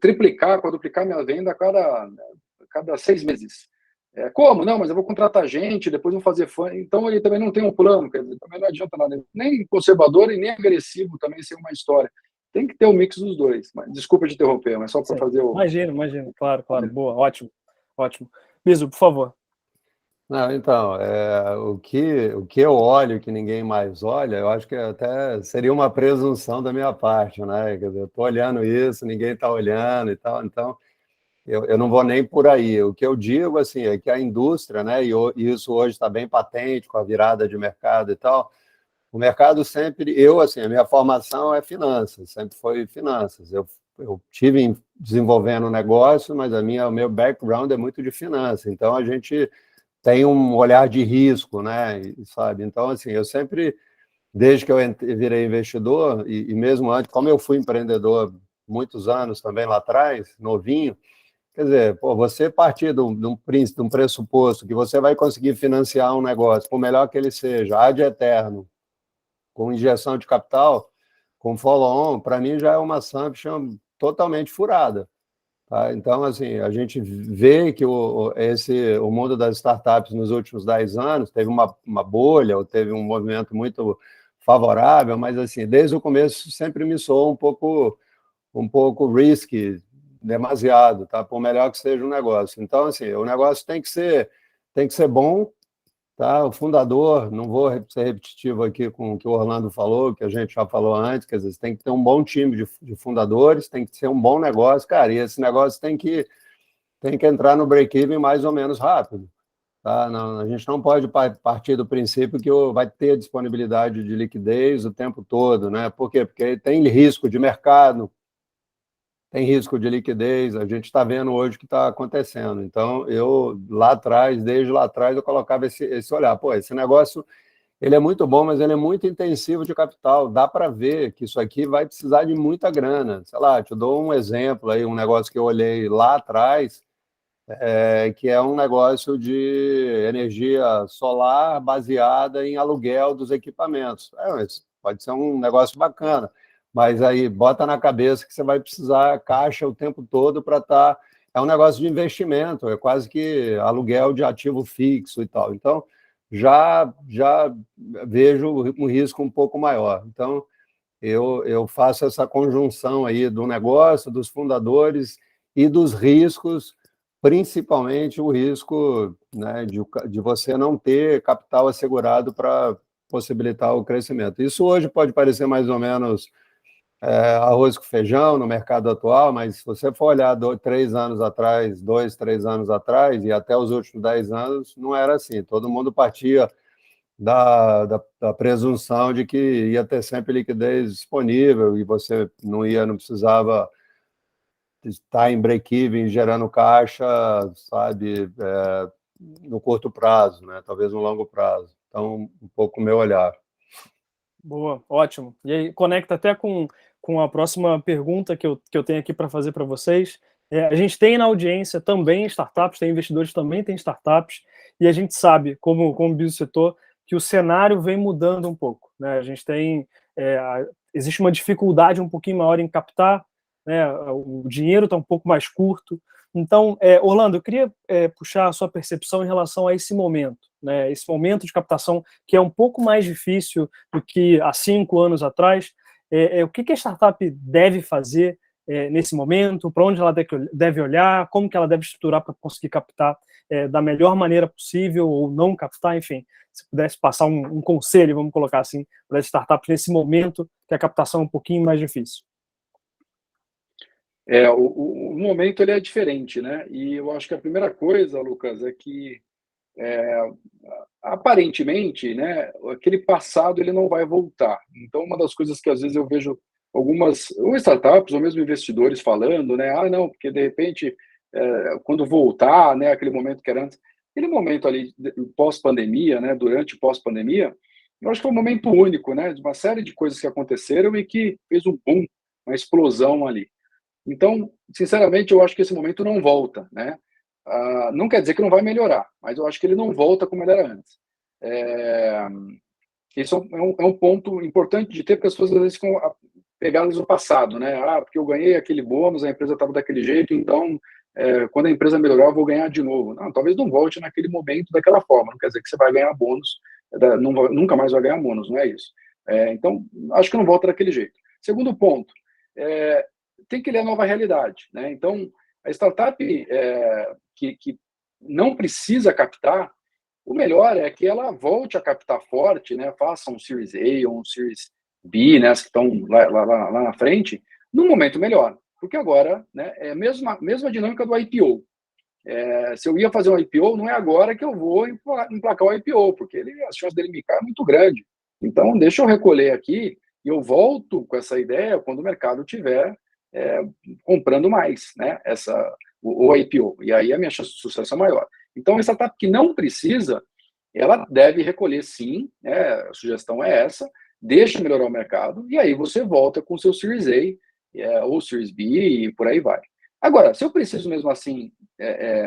triplicar, quadruplicar minha venda a cada 6 meses. Como? Não, mas eu vou contratar gente, depois vou fazer fã. Então ele também não tem um plano, quer dizer, também não adianta nada. Nem conservador e nem agressivo também ser uma história. Tem que ter um mix dos dois. Mas, desculpa te interromper, mas só para fazer o... Imagina, claro, boa, ótimo. Biso, por favor. Não, então, o que eu olho que ninguém mais olha, eu acho que até seria uma presunção da minha parte, né? Quer dizer, eu estou olhando isso, ninguém está olhando e tal, então eu não vou nem por aí. O que eu digo, assim, é que a indústria, né, e isso hoje está bem patente com a virada de mercado e tal, o mercado sempre, assim, a minha formação é finanças, sempre foi finanças. Eu tive desenvolvendo negócio, mas o meu background é muito de finanças, então a gente tem um olhar de risco, né? Sabe? Então, assim, eu sempre, desde que eu virei investidor, e mesmo antes, como eu fui empreendedor muitos anos também lá atrás, novinho, quer dizer, você partir de um pressuposto que você vai conseguir financiar um negócio, por melhor que ele seja, ad eterno, com injeção de capital, com follow-on, para mim já é uma assumption totalmente furada. Tá? Então, assim, a gente vê que o mundo das startups nos últimos 10 anos teve uma bolha, ou teve um movimento muito favorável, mas, assim, desde o começo sempre me soou um pouco risky, demasiado, tá? Por melhor que seja o negócio. Então, assim, o negócio tem que ser bom, tá? O fundador, não vou ser repetitivo aqui com o que o Orlando falou, que a gente já falou antes, quer dizer, tem que ter um bom time de fundadores, tem que ser um bom negócio, cara, e esse negócio tem que entrar no break-even mais ou menos rápido, tá? Não, a gente não pode partir do princípio que vai ter disponibilidade de liquidez o tempo todo, né? Por quê? Porque tem risco de mercado, tem risco de liquidez, a gente está vendo hoje o que está acontecendo. Então, desde lá atrás, eu colocava esse olhar. Pô, esse negócio, ele é muito bom, mas ele é muito intensivo de capital. Dá para ver que isso aqui vai precisar de muita grana. Sei lá, te dou um exemplo aí, um negócio que eu olhei lá atrás, que é um negócio de energia solar baseada em aluguel dos equipamentos. Pode ser um negócio bacana. Mas aí bota na cabeça que você vai precisar caixa o tempo todo para estar... É um negócio de investimento, é quase que aluguel de ativo fixo e tal. Então, já vejo um risco um pouco maior. Então, eu faço essa conjunção aí do negócio, dos fundadores e dos riscos, principalmente o risco, né, de você não ter capital assegurado para possibilitar o crescimento. Isso hoje pode parecer mais ou menos arroz com feijão no mercado atual, mas se você for olhar 3 anos atrás, 2, 3 anos atrás, e até os últimos 10 anos, não era assim. Todo mundo partia da presunção de que ia ter sempre liquidez disponível e você não precisava estar em break-even, gerando caixa, sabe, no curto prazo, né? Talvez no longo prazo. Então, um pouco o meu olhar. Boa, ótimo. E aí, conecta até com a próxima pergunta que eu tenho aqui para fazer para vocês. A gente tem na audiência também startups, tem investidores também tem startups, e a gente sabe, como o Bill citou, que o cenário vem mudando um pouco, né? A gente tem... existe uma dificuldade um pouquinho maior em captar, né? O dinheiro está um pouco mais curto. Então, Orlando, eu queria puxar a sua percepção em relação a esse momento, né? Esse momento de captação que é um pouco mais difícil do que há 5 anos atrás. O que a startup deve fazer nesse momento? Para onde ela deve olhar? Como que ela deve estruturar para conseguir captar da melhor maneira possível ou não captar? Enfim, se pudesse passar um conselho, vamos colocar assim, para as startups nesse momento que a captação é um pouquinho mais difícil. O momento ele é diferente, né? E eu acho que a primeira coisa, Lucas, é que aparentemente, né, aquele passado ele não vai voltar. Então, uma das coisas que às vezes eu vejo algumas ou startups ou mesmo investidores falando, né, não, porque de repente quando voltar, né, aquele momento que era antes, aquele momento ali pós-pandemia, né, durante pós-pandemia, eu acho que foi um momento único, né, de uma série de coisas que aconteceram e que fez um boom, uma explosão ali. Então, sinceramente, eu acho que esse momento não volta, né? Não quer dizer que não vai melhorar, mas eu acho que ele não volta como ele era antes. Isso é um ponto importante de ter, porque as pessoas às vezes ficam pegadas no passado, né? Porque eu ganhei aquele bônus, a empresa estava daquele jeito, então quando a empresa melhorar, eu vou ganhar de novo. Não, talvez não volte naquele momento daquela forma, não quer dizer que você vai ganhar bônus, nunca mais vai ganhar bônus, não é isso. Então, acho que não volta daquele jeito. Segundo ponto, tem que ler a nova realidade, né? Então, a startup que não precisa captar, o melhor é que ela volte a captar forte, né? Faça um Series A ou um Series B, né? As que estão lá na frente, num momento melhor. Porque agora, né, é a mesma dinâmica do IPO. Se eu ia fazer um IPO, não é agora que eu vou emplacar o IPO, porque a chance dele me cair é muito grande. Então, deixa eu recolher aqui e eu volto com essa ideia quando o mercado tiver comprando mais, né, o IPO. E aí a minha chance de sucesso é maior. Então, a startup que não precisa, ela deve recolher sim, né, a sugestão é essa, deixa melhorar o mercado, e aí você volta com o seu Series A ou Series B e por aí vai. Agora, se eu preciso mesmo assim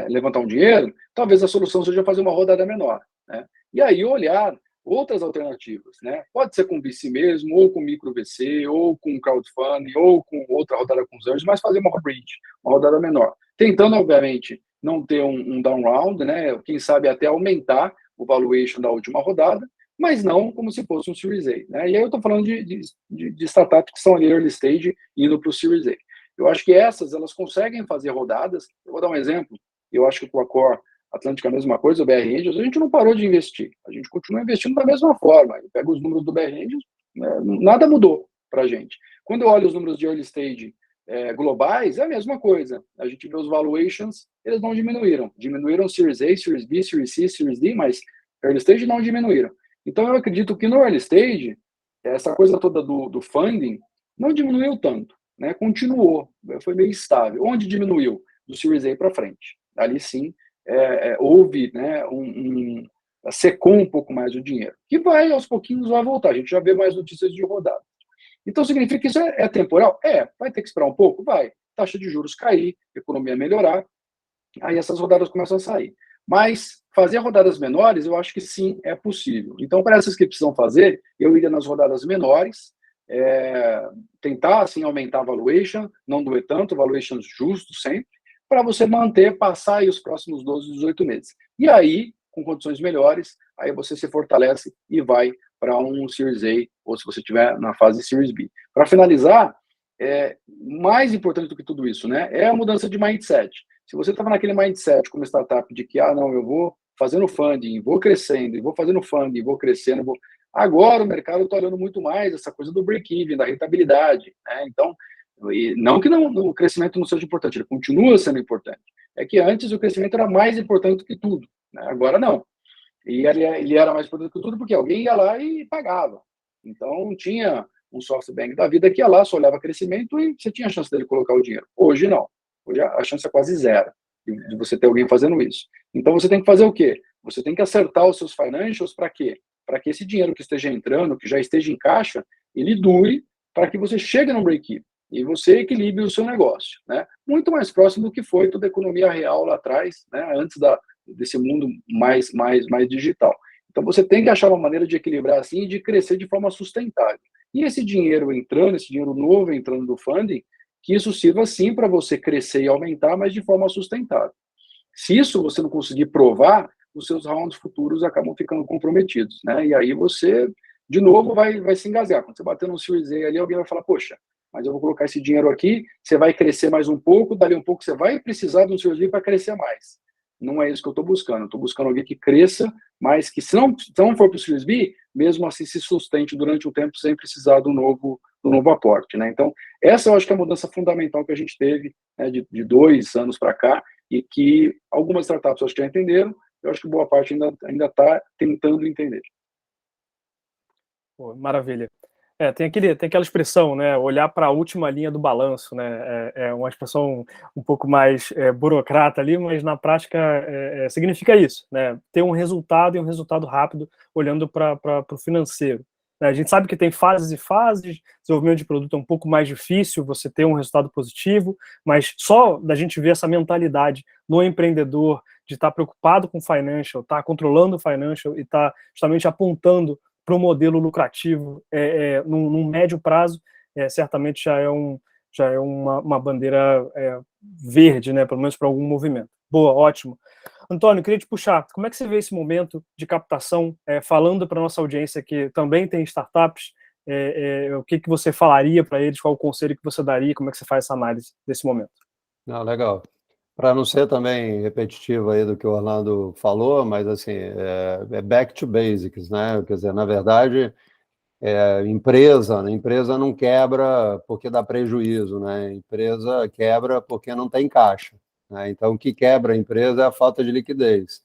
levantar um dinheiro, talvez a solução seja fazer uma rodada menor, né? E aí olhar outras alternativas, né? Pode ser com VC mesmo, ou com micro VC, ou com crowdfunding, ou com outra rodada com os anjos, mas fazer uma bridge, uma rodada menor. Tentando, obviamente, não ter um down round, né? Quem sabe até aumentar o valuation da última rodada, mas não como se fosse um Series A, né? E aí eu estou falando de startups que são ali early stage indo para o Series A. Eu acho que elas conseguem fazer rodadas. Eu vou dar um exemplo. Eu acho que o Accor Atlântica é a mesma coisa, o BR Angels, a gente não parou de investir. A gente continua investindo da mesma forma. Eu pego os números do BR Angels, nada mudou para a gente. Quando eu olho os números de early stage globais, é a mesma coisa. A gente vê os valuations, eles não diminuíram. Diminuíram Series A, Series B, Series C, Series D, mas early stage não diminuíram. Então, eu acredito que no early stage, essa coisa toda do funding não diminuiu tanto, né? Continuou, foi meio estável. Onde diminuiu? Do Series A para frente. Ali sim, houve, né, secou um pouco mais o dinheiro, que vai, aos pouquinhos, vai voltar. A gente já vê mais notícias de rodada. Então, significa que isso é temporal? Vai ter que esperar um pouco? Vai. Taxa de juros cair, economia melhorar, aí essas rodadas começam a sair. Mas fazer rodadas menores, eu acho que sim, é possível. Então, para essas que precisam fazer, eu iria nas rodadas menores, tentar, assim, aumentar a valuation, não doer tanto, valuations justos sempre, para você manter, passar aí os próximos 12, 18 meses. E aí, com condições melhores, aí você se fortalece e vai para um Series A, ou se você estiver na fase Series B. Para finalizar, mais importante do que tudo isso, né, é a mudança de mindset. Se você estava naquele mindset como startup de que, não, eu vou fazendo funding, vou crescendo, e vou fazendo funding, vou crescendo, agora o mercado está olhando muito mais essa coisa do break-even, da rentabilidade, né? Então, e não que o crescimento não seja importante, ele continua sendo importante. É que antes o crescimento era mais importante do que tudo, né? Agora não. E ele era mais importante do que tudo porque alguém ia lá e pagava. Então, tinha um SoftBank da vida que ia lá, só olhava crescimento e você tinha a chance dele colocar o dinheiro. Hoje não. Hoje a chance é quase zero de você ter alguém fazendo isso. Então, você tem que fazer o quê? Você tem que acertar os seus financials para quê? Para que esse dinheiro que esteja entrando, que já esteja em caixa, ele dure para que você chegue no break-even e você equilibre o seu negócio, né? Muito mais próximo do que foi toda a economia real lá atrás, né? Antes desse mundo mais digital. Então, você tem que achar uma maneira de equilibrar assim e de crescer de forma sustentável. E esse dinheiro entrando, esse dinheiro novo entrando do funding, que isso sirva sim para você crescer e aumentar, mas de forma sustentável. Se isso você não conseguir provar, os seus rounds futuros acabam ficando comprometidos, né? E aí você, de novo, vai se engasgar. Quando você bater no Series A ali, alguém vai falar, poxa, mas eu vou colocar esse dinheiro aqui, você vai crescer mais um pouco, dali um pouco você vai precisar de um Series B para crescer mais. Não é isso que eu estou buscando. Eu estou buscando alguém que cresça, mas que se não for para o Series B, mesmo assim se sustente durante um tempo sem precisar do novo aporte, né? Então, essa eu acho que é a mudança fundamental que a gente teve, né, de 2 anos para cá, e que algumas startups acho que já entenderam, eu acho que boa parte ainda está tentando entender. Pô, maravilha. Tem aquela expressão, né? Olhar para a última linha do balanço, né? É uma expressão um pouco mais burocrata ali, mas na prática significa isso, né? Ter um resultado e um resultado rápido olhando para o financeiro. Né? A gente sabe que tem fases e fases, desenvolvimento de produto é um pouco mais difícil, você ter um resultado positivo, mas só da gente ver essa mentalidade no empreendedor de estar preocupado com o financial, estar controlando o financial e estar justamente apontando para um modelo lucrativo num médio prazo, certamente já é uma bandeira verde, né, pelo menos para algum movimento. Boa, ótimo. Antônio, queria te puxar, como é que você vê esse momento de captação, falando para a nossa audiência que também tem startups, o que você falaria para eles, qual o conselho que você daria, como é que você faz essa análise desse momento? Não, legal. Para não ser também repetitivo aí do que o Orlando falou, mas assim, é back to basics, né? Quer dizer, na verdade, empresa não quebra porque dá prejuízo, né? Empresa quebra porque não tem caixa, né? Então, o que quebra a empresa é a falta de liquidez,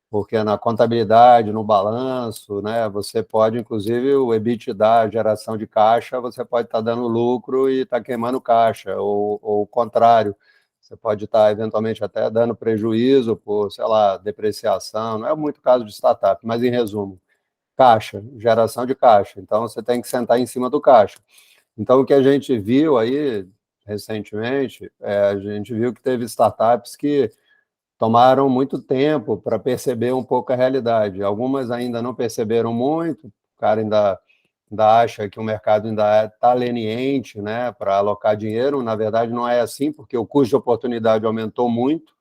porque na contabilidade, no balanço, né? Você pode, inclusive, o EBITDA, a geração de caixa, você pode estar dando lucro e estar queimando caixa, ou o contrário. Você pode estar, eventualmente, até dando prejuízo por, sei lá, depreciação. Não é muito caso de startup, mas, em resumo, caixa, geração de caixa. Então, você tem que sentar em cima do caixa. Então, o que a gente viu aí, recentemente, a gente viu que teve startups que tomaram muito tempo para perceber um pouco a realidade. Algumas ainda não perceberam muito, o cara ainda acha que o mercado ainda está leniente, né, para alocar dinheiro. Na verdade, não é assim, porque o custo de oportunidade aumentou muito,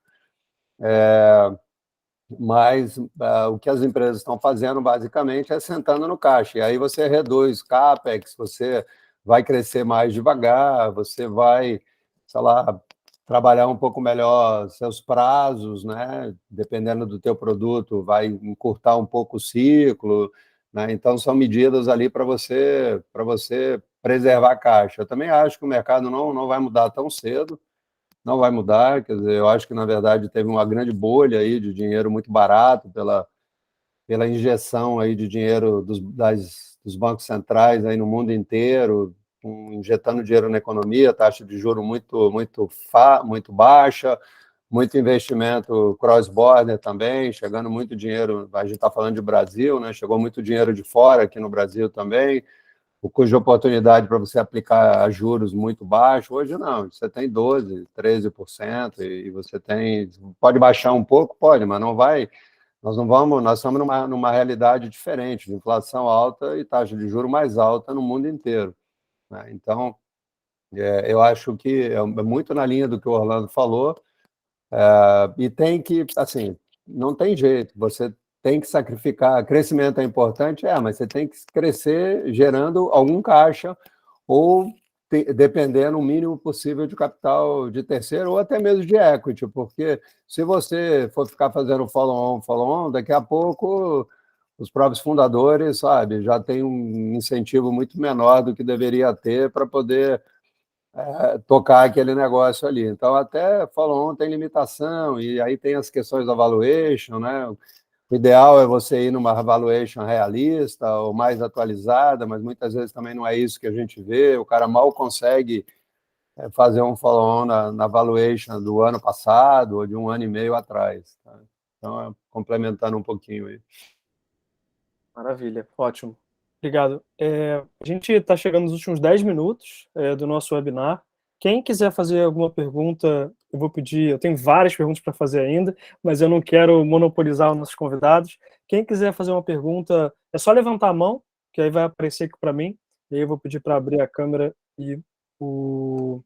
mas o que as empresas estão fazendo, basicamente, é sentando no caixa. E aí você reduz CAPEX, você vai crescer mais devagar, você vai, sei lá, trabalhar um pouco melhor seus prazos, né? Dependendo do teu produto, vai encurtar um pouco o ciclo, né? Então, são medidas ali para você preservar a caixa. Eu também acho que o mercado não vai mudar tão cedo, não vai mudar, quer dizer, eu acho que, na verdade, teve uma grande bolha aí de dinheiro muito barato pela injeção aí de dinheiro dos bancos centrais aí no mundo inteiro, injetando dinheiro na economia, taxa de juros muito baixa, muito investimento cross-border também, chegando muito dinheiro, a gente está falando de Brasil, né? Chegou muito dinheiro de fora aqui no Brasil também, o custo de oportunidade para você aplicar a juros muito baixo, hoje não, você tem 12%, 13%, e você pode baixar um pouco, pode, mas não vai, nós estamos numa realidade diferente, de inflação alta e taxa de juros mais alta no mundo inteiro. né? Então, eu acho que é muito na linha do que o Orlando falou, e tem que, assim, não tem jeito, você tem que sacrificar. Crescimento é importante, mas você tem que crescer gerando algum caixa ou dependendo o mínimo possível de capital de terceiro ou até mesmo de equity, porque se você for ficar fazendo follow-on, daqui a pouco os próprios fundadores, sabe, já tem um incentivo muito menor do que deveria ter para poder tocar aquele negócio ali. Então, até follow-on tem limitação, e aí tem as questões da valuation, né? O ideal é você ir numa valuation realista ou mais atualizada, mas muitas vezes também não é isso que a gente vê. O cara mal consegue fazer um follow-on na valuation do ano passado ou de um ano e meio atrás. Tá? Então, complementando um pouquinho aí. Maravilha, ótimo. Obrigado. A gente está chegando nos últimos 10 minutos do nosso webinar. Quem quiser fazer alguma pergunta, eu vou pedir, eu tenho várias perguntas para fazer ainda, mas eu não quero monopolizar os nossos convidados. Quem quiser fazer uma pergunta, é só levantar a mão, que aí vai aparecer aqui para mim, e aí eu vou pedir para abrir a câmera e o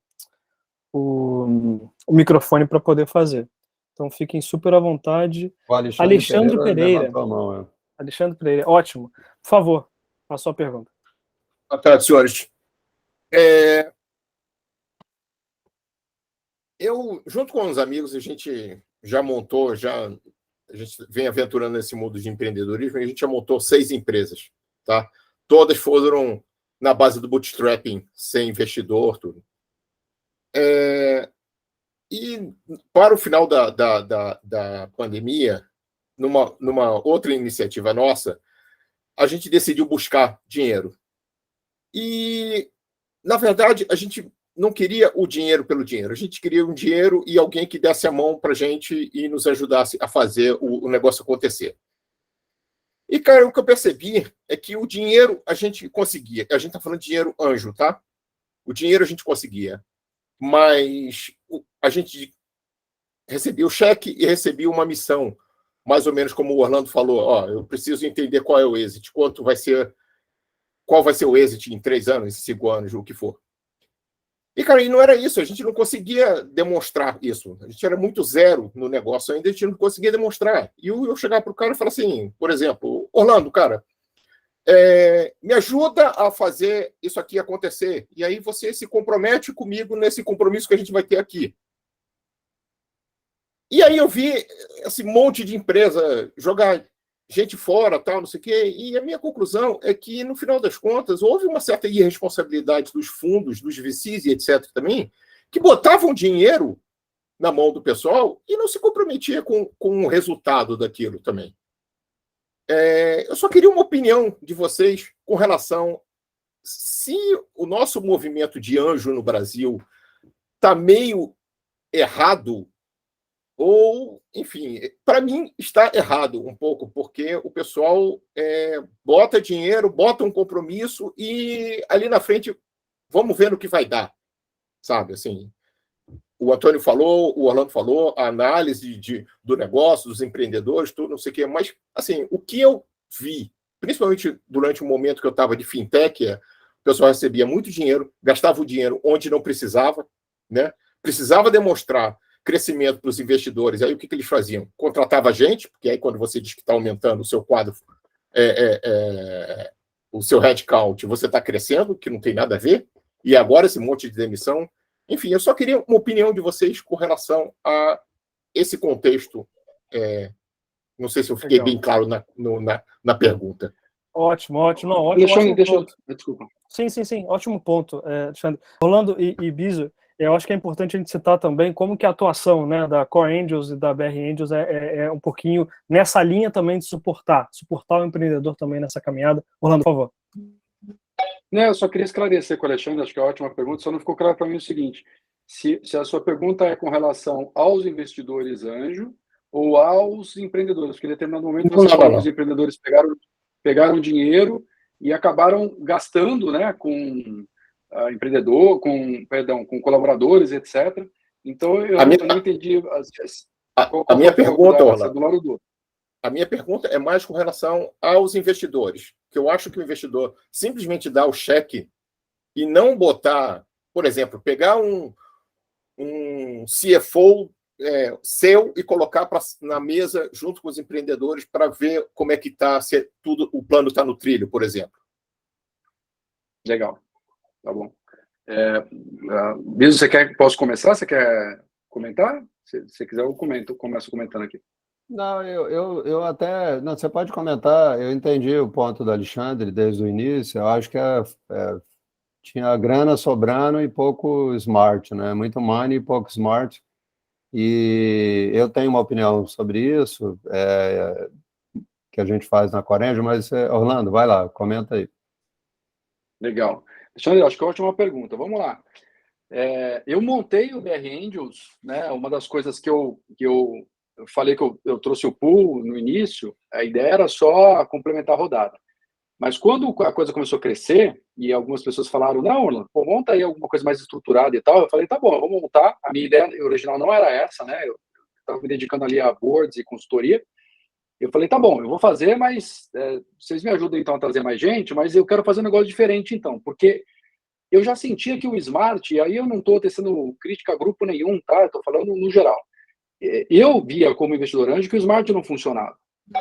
microfone para poder fazer. Então fiquem super à vontade. O Alexandre Pereira levantou a mão. Alexandre Pereira, ótimo. Por favor, a sua pergunta. Boa tarde, senhores. Eu, junto com os amigos, a gente já montou, a gente vem aventurando nesse mundo de empreendedorismo, e a gente já montou 6 empresas, tá? Todas foram na base do bootstrapping, sem investidor, tudo. E para o final da pandemia, numa outra iniciativa nossa, a gente decidiu buscar dinheiro. E, na verdade, a gente não queria o dinheiro pelo dinheiro. A gente queria um dinheiro e alguém que desse a mão para a gente e nos ajudasse a fazer o negócio acontecer. E, cara, o que eu percebi é que o dinheiro a gente conseguia. A gente está falando de dinheiro anjo, tá? O dinheiro a gente conseguia. Mas a gente recebia o cheque e recebia uma missão. Mais ou menos como o Orlando falou, eu preciso entender qual é o exit, qual vai ser o exit em 3 anos, em 5 anos, o que for. E, cara, e não era isso, a gente não conseguia demonstrar isso. A gente era muito zero no negócio ainda, a gente não conseguia demonstrar. E eu chegava para o cara e falava assim, por exemplo, Orlando, cara, me ajuda a fazer isso aqui acontecer. E aí você se compromete comigo nesse compromisso que a gente vai ter aqui. E aí eu vi esse monte de empresa jogar gente fora, tal, não sei o quê, e a minha conclusão é que, no final das contas, houve uma certa irresponsabilidade dos fundos, dos VCs e etc. também, que botavam dinheiro na mão do pessoal e não se comprometia com o resultado daquilo também. Eu só queria uma opinião de vocês com relação se o nosso movimento de anjo no Brasil está meio errado ou, enfim, para mim está errado um pouco, porque o pessoal bota dinheiro, bota um compromisso e ali na frente vamos ver no que vai dar, sabe? Assim, o Antônio falou, o Orlando falou, a análise do negócio, dos empreendedores, tudo, não sei o quê, mas, assim, o que eu vi, principalmente durante o momento que eu estava de fintech, o pessoal recebia muito dinheiro, gastava o dinheiro onde não precisava, né? Precisava demonstrar crescimento para os investidores. Aí o que eles faziam? Contratava gente, porque aí quando você diz que está aumentando o seu quadro, o seu headcount, você está crescendo, que não tem nada a ver, e agora esse monte de demissão. Enfim, eu só queria uma opinião de vocês com relação a esse contexto. Não sei se eu fiquei bem claro na pergunta. Ótimo, ótimo. Não, ótimo ponto. Desculpa. Sim, ótimo ponto, Alexandre. Rolando e Biso, eu acho que é importante a gente citar também como que a atuação, né, da Core Angels e da BR Angels é um pouquinho nessa linha também de suportar o empreendedor também nessa caminhada. Orlando, por favor. Eu só queria esclarecer com o Alexandre, acho que é uma ótima pergunta, só não ficou claro para mim o seguinte, se a sua pergunta é com relação aos investidores anjo ou aos empreendedores, porque em determinado momento você falou que os empreendedores pegaram dinheiro e acabaram gastando, né, com com colaboradores, etc. Então, eu não entendi a minha pergunta, Orlando. A minha pergunta é mais com relação aos investidores, que eu acho que o investidor simplesmente dá o cheque e não botar, por exemplo, pegar um CFO seu e colocar na mesa junto com os empreendedores para ver como é que está, se o plano está no trilho, por exemplo. Legal, tá bom. Biso, posso começar? Você quer comentar? Se você quiser, eu começo comentando aqui. Não, eu até... Não, você pode comentar, eu entendi o ponto do Alexandre desde o início, eu acho que tinha grana sobrando e pouco smart, né? Muito money e pouco smart, e eu tenho uma opinião sobre isso, que a gente faz na Corenja, mas, Orlando, vai lá, comenta aí. Legal. Alexandre, acho que é uma ótima pergunta. Vamos lá. Eu montei o BR Angels, né? Uma das coisas que eu falei que eu trouxe o pool no início, a ideia era só complementar a rodada. Mas quando a coisa começou a crescer, e algumas pessoas falaram, não, Orlando, pô, monta aí alguma coisa mais estruturada e tal, eu falei, tá bom, eu vou montar. A minha ideia original não era essa, né? Eu estava me dedicando ali a boards e consultoria. Eu falei, tá bom, eu vou fazer, mas vocês me ajudam então a trazer mais gente, mas eu quero fazer um negócio diferente então, porque eu já sentia que o Smart, e aí eu não estou tecendo crítica a grupo nenhum, tá? Eu estou falando no geral. Eu via como investidor anjo que o Smart não funcionava,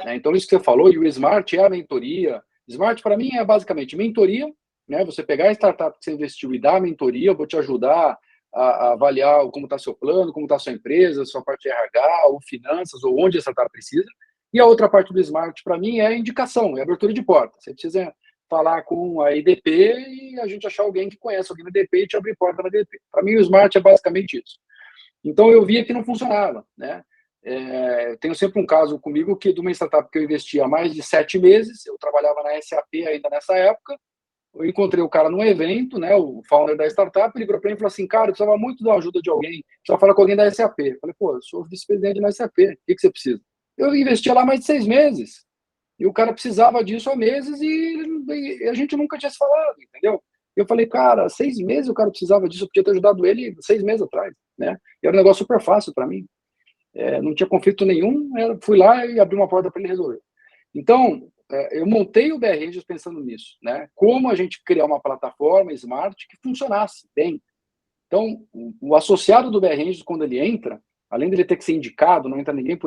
né? Então, isso que você falou, e o Smart é a mentoria. Smart, para mim, é basicamente mentoria, né? Você pegar a startup que você investiu e dar a mentoria, eu vou te ajudar a avaliar como está seu plano, como está sua empresa, sua parte de RH, ou finanças, ou onde a startup precisa. E a outra parte do Smart, para mim, é indicação, é abertura de porta. Você precisa falar com a EDP e a gente achar alguém que conhece alguém na EDP e te abrir porta na EDP. Para mim, o Smart é basicamente isso. Então, eu via que não funcionava, né? Tenho sempre um caso comigo de uma startup que eu investi há mais de 7 meses, eu trabalhava na SAP ainda nessa época, eu encontrei o cara num evento, né, o founder da startup, ele ligou para mim e falou assim, cara, eu precisava muito da ajuda de alguém, precisava falar com alguém da SAP. Eu falei, pô, eu sou vice-presidente da SAP, o que você precisa? Eu investi lá mais de 6 meses, e o cara precisava disso há meses e a gente nunca tinha se falado, entendeu? Eu falei, cara, 6 meses o cara precisava disso, eu podia ter ajudado ele 6 meses atrás, né? E era um negócio super fácil para mim. Não tinha conflito nenhum, fui lá e abri uma porta para ele resolver. Então, eu montei o BR Angels pensando nisso, né? Como a gente criar uma plataforma smart que funcionasse bem. Então, o associado do BR Angels, quando ele entra, além de ele ter que ser indicado, não entra ninguém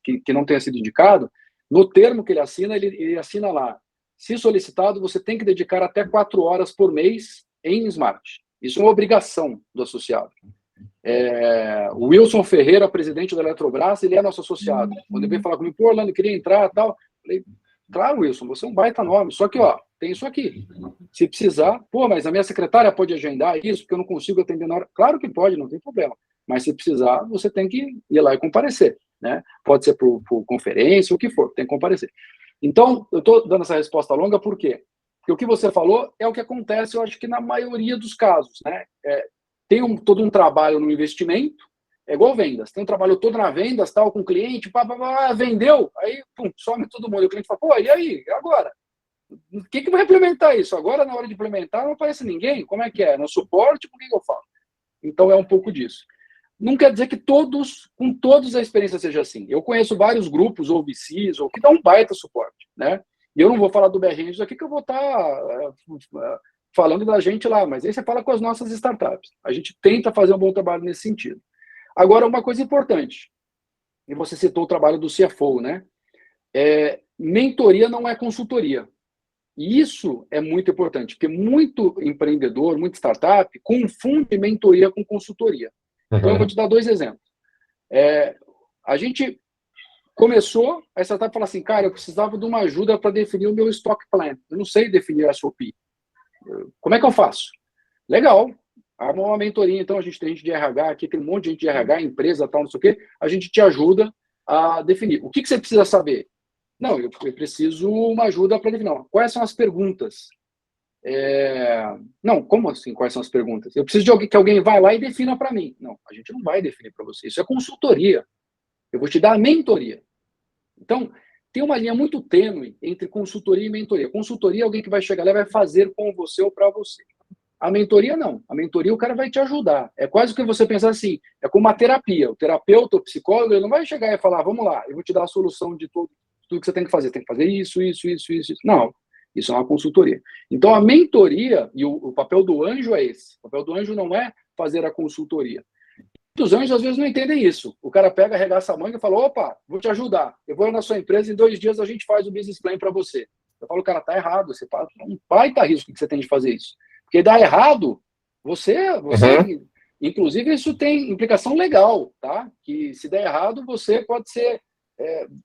que não tenha sido indicado, no termo que ele assina, ele assina lá, se solicitado, você tem que dedicar até 4 horas por mês em Smart. Isso é uma obrigação do associado. O Wilson Ferreira, presidente da Eletrobras, ele é nosso associado. Quando ele veio falar comigo, pô, Orlando, queria entrar e tal, eu falei, claro, Wilson, você é um baita nome, só que, ó, tem isso aqui. Se precisar, pô, mas a minha secretária pode agendar isso, porque eu não consigo atender na hora. Claro que pode, não tem problema. Mas se precisar, você tem que ir lá e comparecer, né? Pode ser por conferência, o que for, tem que comparecer. Então, eu estou dando essa resposta longa, por quê? Porque o que você falou é o que acontece, eu acho que na maioria dos casos, né? Tem todo um trabalho no investimento, é igual vendas, tem um trabalho todo na vendas, tal, com o cliente, vendeu, aí pum, some todo mundo. E o cliente fala, pô, e aí, agora? O que vai implementar isso? Agora, na hora de implementar, não aparece ninguém? Como é que é? No suporte, por que eu falo? Então, é um pouco disso. Não quer dizer que com todos a experiência seja assim. Eu conheço vários grupos, ou VCs, ou que dão um baita suporte, né? E eu não vou falar do BR Angels aqui, que eu vou estar falando da gente lá, mas aí você fala com as nossas startups. A gente tenta fazer um bom trabalho nesse sentido. Agora, uma coisa importante, e você citou o trabalho do CFO, né? Mentoria não é consultoria. E isso é muito importante, porque muito empreendedor, muita startup, confunde mentoria com consultoria. Então, eu vou te dar 2 exemplos. A gente começou, a startup falou assim, cara, eu precisava de uma ajuda para definir o meu stock plan. Eu não sei definir a SOP. Como é que eu faço? Legal. Arma uma mentoria, então a gente tem gente de RH aqui, tem um monte de gente de RH, empresa, tal, não sei o quê. A gente te ajuda a definir. O que você precisa saber? Não, eu preciso uma ajuda para definir. Não, quais são as perguntas? Não, como assim, quais são as perguntas? Eu preciso de que alguém vá lá e defina para mim. Não, a gente não vai definir para você. Isso é consultoria. Eu vou te dar a mentoria. Então, tem uma linha muito tênue entre consultoria e mentoria. Consultoria é alguém que vai chegar lá e vai fazer com você ou para você. A mentoria, não. A mentoria, o cara vai te ajudar. É quase o que você pensar assim, é como uma terapia. O terapeuta, o psicólogo, ele não vai chegar e falar, vamos lá, eu vou te dar a solução de tudo que você tem que fazer. Tem que fazer isso. Não. Isso é uma consultoria. Então, a mentoria, e o papel do anjo é esse. O papel do anjo não é fazer a consultoria. Os anjos, às vezes, não entendem isso. O cara pega, arregaça a manga e fala, opa, vou te ajudar. Eu vou na sua empresa, em 2 dias a gente faz o business plan para você. Eu falo, cara, tá errado. Você fala, um baita risco que você tem de fazer isso. Porque dá errado, você inclusive, isso tem implicação legal, tá? Que se der errado, você pode ser,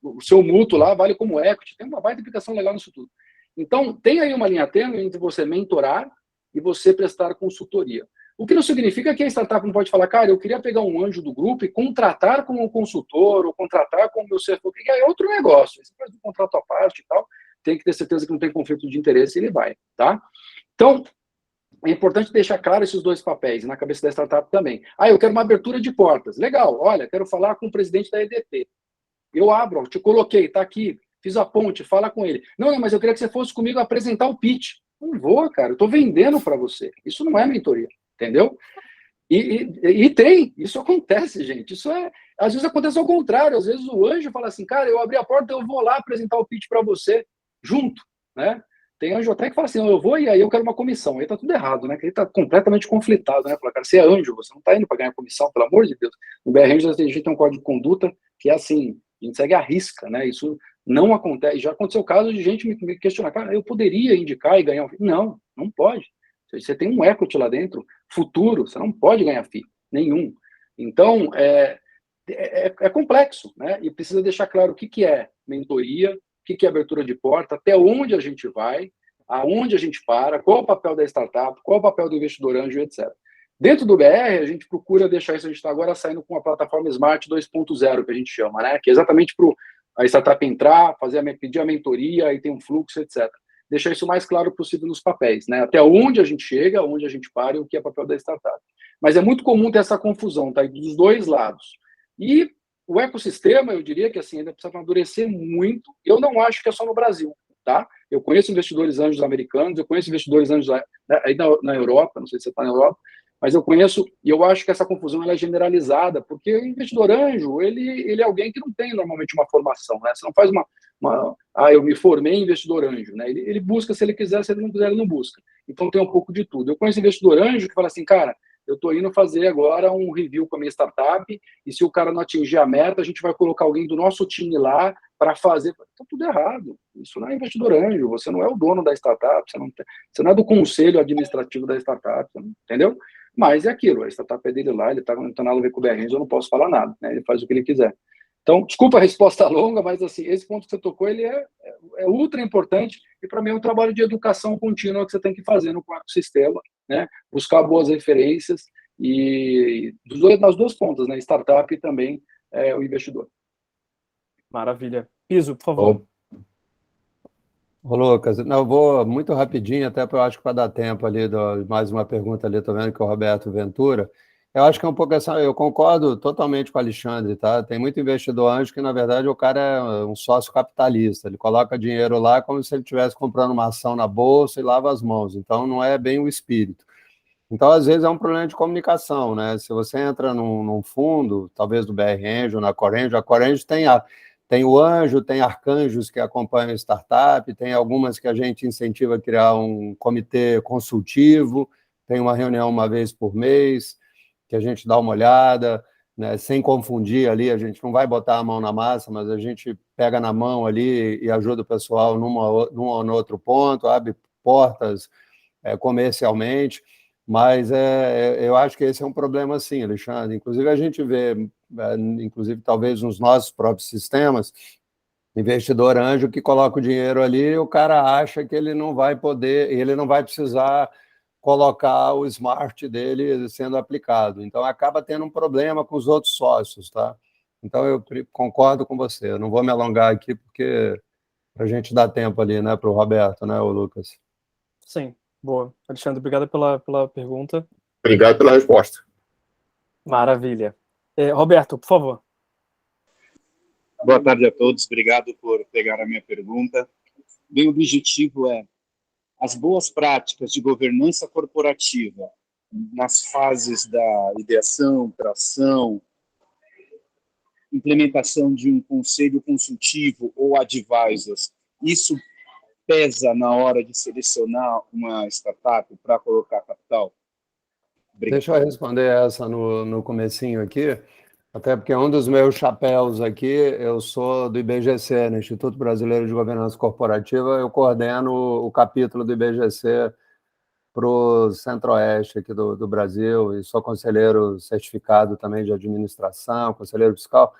o seu mútuo lá vale como equity. Tem uma baita implicação legal nisso tudo. Então, tem aí uma linha tênue entre você mentorar e você prestar consultoria. O que não significa que a startup não pode falar, cara, eu queria pegar um anjo do grupo e contratar como consultor ou contratar como meu CFO, que é outro negócio. Você faz um contrato à parte e tal, tem que ter certeza que não tem conflito de interesse e ele vai, tá? Então, é importante deixar claro esses 2 papéis na cabeça da startup também. Eu quero uma abertura de portas. Legal, olha, quero falar com o presidente da EDP. Eu abro, te coloquei, tá aqui, fiz a ponte, fala com ele. Não, mas eu queria que você fosse comigo apresentar o pitch. Não vou, cara, eu estou vendendo para você. Isso não é mentoria, entendeu? E tem, isso acontece, gente. Isso às vezes acontece ao contrário. Às vezes o anjo fala assim, cara, eu abri a porta, eu vou lá apresentar o pitch para você, junto, né? Tem anjo até que fala assim, eu vou e aí eu quero uma comissão. Aí tá tudo errado, né? Que ele tá completamente conflitado, né? Fala, cara, você é anjo, você não tá indo para ganhar comissão, pelo amor de Deus. No BR Angels a gente tem um código de conduta que é assim, a gente segue à risca, né? Isso não acontece. Já aconteceu o caso de gente me questionar, cara, eu poderia indicar e ganhar um... Não, não pode. Você tem um equity lá dentro, futuro, você não pode ganhar FII, nenhum. Então, é complexo, né? E precisa deixar claro o que é mentoria, o que é abertura de porta, até onde a gente vai, aonde a gente para, qual o papel da startup, qual o papel do investidor anjo, etc. Dentro do BR, a gente procura deixar isso, a gente está agora saindo com a plataforma Smart 2.0, que a gente chama, né? Que é exatamente para a startup entrar, pedir a mentoria, aí tem um fluxo, etc. Deixar isso o mais claro possível nos papéis, né? Até onde a gente chega, onde a gente para e o que é papel da startup. Mas é muito comum ter essa confusão, tá? Dos 2 lados. E o ecossistema, eu diria que assim, ainda precisa amadurecer muito. Eu não acho que é só no Brasil, tá? Eu conheço investidores anjos americanos, eu conheço investidores anjos aí na Europa, não sei se você está na Europa, mas eu conheço, e eu acho que essa confusão ela é generalizada, porque o investidor anjo, ele é alguém que não tem normalmente uma formação, né? Você não faz eu me formei em investidor anjo, né? Ele busca se ele quiser, se ele não quiser, ele não busca. Então tem um pouco de tudo. Eu conheço investidor anjo que fala assim, cara, eu estou indo fazer agora um review com a minha startup, e se o cara não atingir a meta, a gente vai colocar alguém do nosso time lá para fazer. Está tudo errado. Isso não é investidor anjo, você não é o dono da startup, você não é do conselho administrativo da startup, entendeu? Mas é aquilo, a startup é dele lá, ele não tem nada a ver com o BR, eu não posso falar nada, né? Ele faz o que ele quiser. Então, desculpa a resposta longa, mas assim, esse ponto que você tocou, ele é ultra importante e para mim é um trabalho de educação contínua que você tem que fazer no ecossistema, né? Buscar boas referências e nas 2 pontas, né? Startup e também o investidor. Maravilha. Piso, por favor. Ô, Lucas, não, eu vou muito rapidinho, até porque eu acho que para dar tempo ali, mais uma pergunta ali, estou vendo que o Roberto Ventura, eu acho que é um pouco essa, eu concordo totalmente com o Alexandre, tá? Tem muito investidor anjo que, na verdade, o cara é um sócio capitalista, ele coloca dinheiro lá como se ele estivesse comprando uma ação na bolsa e lava as mãos, então não é bem o espírito. Então, às vezes, é um problema de comunicação, né? Se você entra num fundo, talvez do BR Angel, na Corenjo, a Corenjo tem o anjo, tem arcanjos que acompanham a startup, tem algumas que a gente incentiva a criar um comitê consultivo, tem uma reunião uma vez por mês, que a gente dá uma olhada, né, sem confundir ali, a gente não vai botar a mão na massa, mas a gente pega na mão ali e ajuda o pessoal num ou no outro ponto, abre portas comercialmente, mas eu acho que esse é um problema, sim, Alexandre. Inclusive, a gente vê, inclusive, talvez nos nossos próprios sistemas, investidor anjo que coloca o dinheiro ali, o cara acha que ele não vai poder, ele não vai precisar colocar o smart dele sendo aplicado. Então, acaba tendo um problema com os outros sócios, tá? Então, eu concordo com você. Eu não vou me alongar aqui, porque a gente dá tempo ali, né, para o Roberto, né, o Lucas? Sim, boa. Alexandre, obrigado pela pergunta. Obrigado pela resposta. Maravilha. Roberto, por favor. Boa tarde a todos, obrigado por pegar a minha pergunta. Meu objetivo é as boas práticas de governança corporativa nas fases da ideação, tração, implementação de um conselho consultivo ou advisors. Isso pesa na hora de selecionar uma startup para colocar capital? Obrigado. Deixa eu responder essa no comecinho aqui, até porque um dos meus chapéus aqui, eu sou do IBGC, no Instituto Brasileiro de Governança Corporativa, eu coordeno o capítulo do IBGC para o Centro-Oeste aqui do Brasil, e sou conselheiro certificado também de administração, conselheiro fiscal.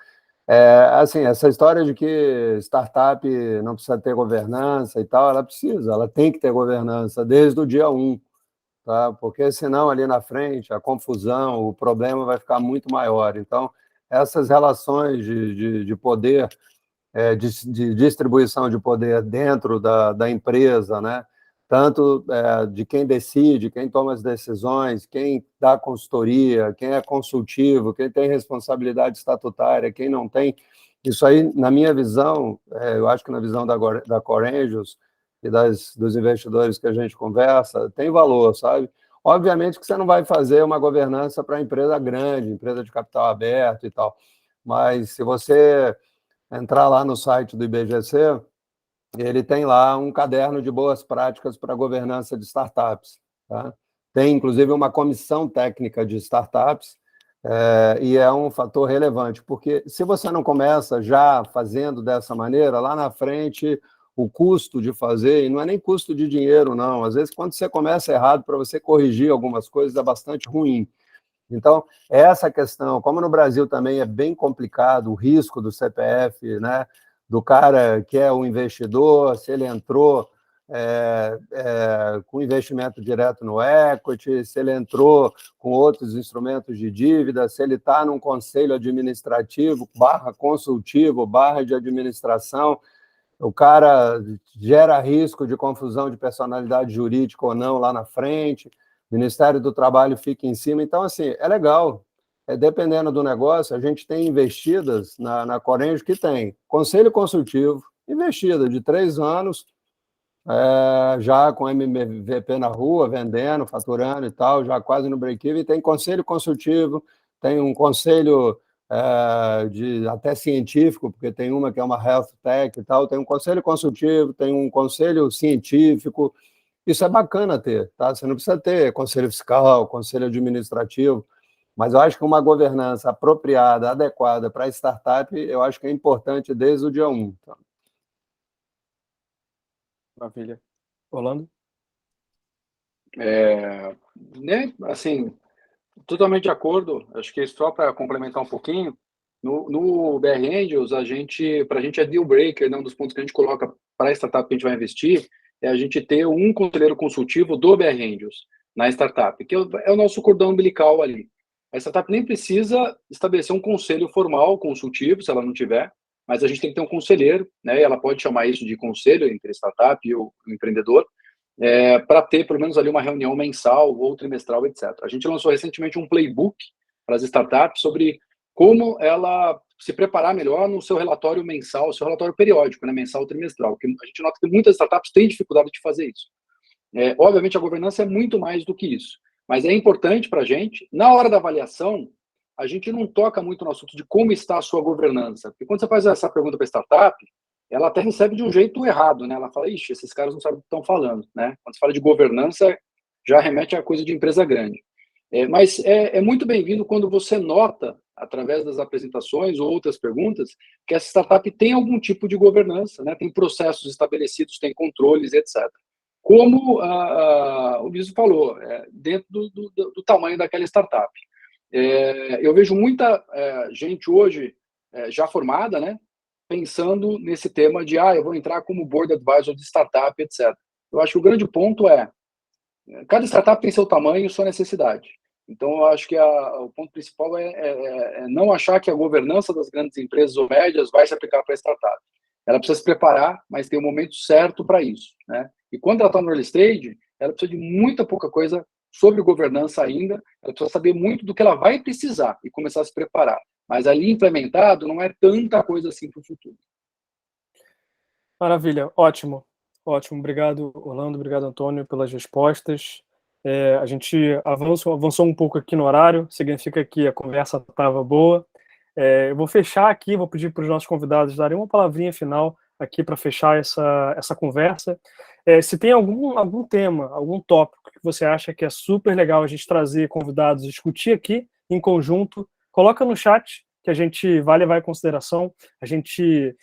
Assim, essa história de que startup não precisa ter governança e tal, ela tem que ter governança desde o dia 1, tá? Porque senão ali na frente a confusão, o problema vai ficar muito maior. Então, essas relações de poder, de distribuição de poder dentro da empresa, né? Tanto de quem decide, quem toma as decisões, quem dá consultoria, quem é consultivo, quem tem responsabilidade estatutária, quem não tem. Isso aí, na minha visão, eu acho que na visão da Corengos e dos investidores que a gente conversa, tem valor, sabe? Obviamente que você não vai fazer uma governança para empresa grande, empresa de capital aberto e tal, mas se você entrar lá no site do IBGC, ele tem lá um caderno de boas práticas para governança de startups, tá? Tem, inclusive, uma comissão técnica de startups, e é um fator relevante, porque se você não começa já fazendo dessa maneira, lá na frente, o custo de fazer, e não é nem custo de dinheiro, não, às vezes, quando você começa errado, para você corrigir algumas coisas, é bastante ruim. Então, essa questão, como no Brasil também é bem complicado o risco do CPF, né, do cara que é o investidor, se ele entrou com investimento direto no equity, se ele entrou com outros instrumentos de dívida, se ele está num conselho administrativo, /consultivo, /de administração, o cara gera risco de confusão de personalidade jurídica ou não lá na frente, o Ministério do Trabalho fica em cima. Então, assim, é legal. Dependendo do negócio, a gente tem investidas na Corengos que tem conselho consultivo, investida de 3 anos, já com MVP na rua, vendendo, faturando e tal, já quase no break-even, tem conselho consultivo, tem um conselho até científico, porque tem uma que é uma health tech e tal, tem um conselho consultivo, tem um conselho científico. Isso é bacana ter, tá? Você não precisa ter conselho fiscal, conselho administrativo, mas eu acho que uma governança apropriada, adequada para a startup, eu acho que é importante desde o dia 1. Tá? Maravilha. Orlando? Né, assim, totalmente de acordo. Acho que só para complementar um pouquinho, no BR Angels, para a gente é deal breaker, né? Um dos pontos que a gente coloca para a startup que a gente vai investir é a gente ter um conselheiro consultivo do BR Angels na startup, que é o nosso cordão umbilical ali. A startup nem precisa estabelecer um conselho formal consultivo, se ela não tiver, mas a gente tem que ter um conselheiro, né? E ela pode chamar isso de conselho entre a startup e o empreendedor, para ter pelo menos ali uma reunião mensal ou trimestral, etc. A gente lançou recentemente um playbook para as startups sobre como ela se preparar melhor no seu relatório mensal, seu relatório periódico, né, mensal ou trimestral, porque a gente nota que muitas startups têm dificuldade de fazer isso. Obviamente, a governança é muito mais do que isso, mas é importante para a gente, na hora da avaliação, a gente não toca muito no assunto de como está a sua governança, porque quando você faz essa pergunta para a startup, ela até recebe de um jeito errado, né? Ela fala, ixi, esses caras não sabem o que estão falando, né? Quando se fala de governança, já remete a coisa de empresa grande. Mas é muito bem-vindo quando você nota, através das apresentações ou outras perguntas, que essa startup tem algum tipo de governança, né? Tem processos estabelecidos, tem controles, etc. Como o Luiz falou, dentro do tamanho daquela startup. Eu vejo muita gente hoje já formada, né? Pensando nesse tema de, eu vou entrar como board advisor de startup, etc. Eu acho que o grande ponto cada startup tem seu tamanho e sua necessidade. Então, eu acho que o ponto principal é não achar que a governança das grandes empresas ou médias vai se aplicar para a startup. Ela precisa se preparar, mas tem o momento certo para isso, né? E quando ela está no early stage, ela precisa de muita pouca coisa sobre governança ainda, ela precisa saber muito do que ela vai precisar e começar a se preparar. Mas ali implementado não é tanta coisa assim para o futuro. Maravilha, ótimo. Ótimo, obrigado, Orlando, obrigado, Antônio, pelas respostas. A gente avançou um pouco aqui no horário, significa que a conversa estava boa. Eu vou fechar aqui, vou pedir para os nossos convidados darem uma palavrinha final aqui para fechar essa conversa. Se tem algum tema, algum tópico que você acha que é super legal a gente trazer convidados, discutir aqui em conjunto, coloca no chat, que a gente vai levar em consideração, a gente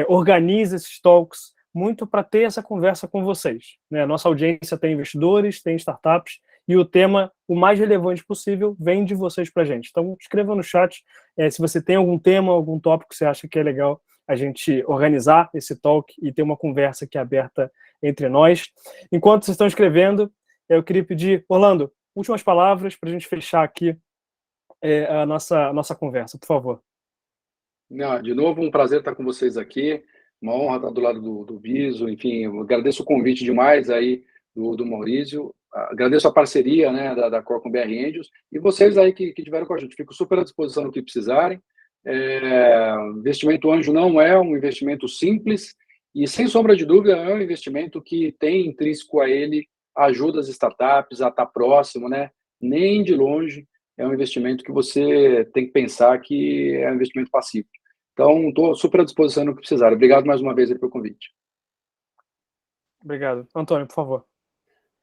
organiza esses talks muito para ter essa conversa com vocês, né? A nossa audiência tem investidores, tem startups, e o tema, o mais relevante possível, vem de vocês para a gente. Então, escreva no chat se você tem algum tema, algum tópico que você acha que é legal a gente organizar esse talk e ter uma conversa aqui aberta entre nós. Enquanto vocês estão escrevendo, eu queria pedir, Orlando, últimas palavras para a gente fechar aqui a nossa conversa, por favor. Não, de novo, um prazer estar com vocês aqui, uma honra estar do lado do Biso, enfim, eu agradeço o convite demais aí do Maurício, agradeço a parceria, né, da Core com BR Angels, e vocês aí que tiveram com a gente, fico super à disposição no que precisarem. Investimento anjo não é um investimento simples, e sem sombra de dúvida é um investimento que tem intrínseco a ele ajuda as startups a estar próximo, né, nem de longe. É um investimento que você tem que pensar que é um investimento passivo. Então, estou super à disposição no que precisar. Obrigado mais uma vez pelo convite. Obrigado. Antônio, por favor.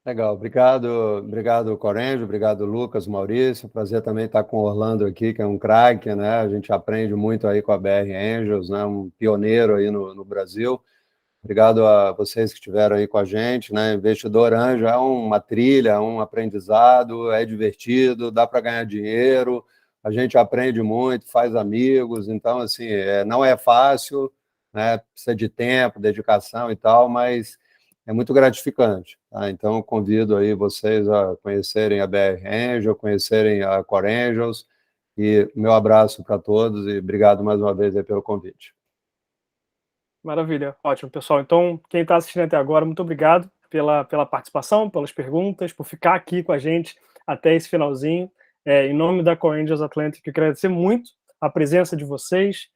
Legal, obrigado Corenjo, obrigado Lucas, Maurício, prazer também estar com o Orlando aqui, que é um craque, né, a gente aprende muito aí com a BR Angels, né, um pioneiro aí no Brasil. Obrigado a vocês que estiveram aí com a gente, né, Investidor Anjo é uma trilha, é um aprendizado, é divertido, dá para ganhar dinheiro, a gente aprende muito, faz amigos, então, assim, não é fácil, né, precisa de tempo, dedicação e tal, mas é muito gratificante, tá? Então, convido aí vocês a conhecerem a BR Angel, conhecerem a Core Angels, e meu abraço para todos e obrigado mais uma vez aí pelo convite. Maravilha, ótimo, pessoal. Então, quem está assistindo até agora, muito obrigado pela participação, pelas perguntas, por ficar aqui com a gente até esse finalzinho. Em nome da Core Angels Atlantic, eu quero agradecer muito a presença de vocês.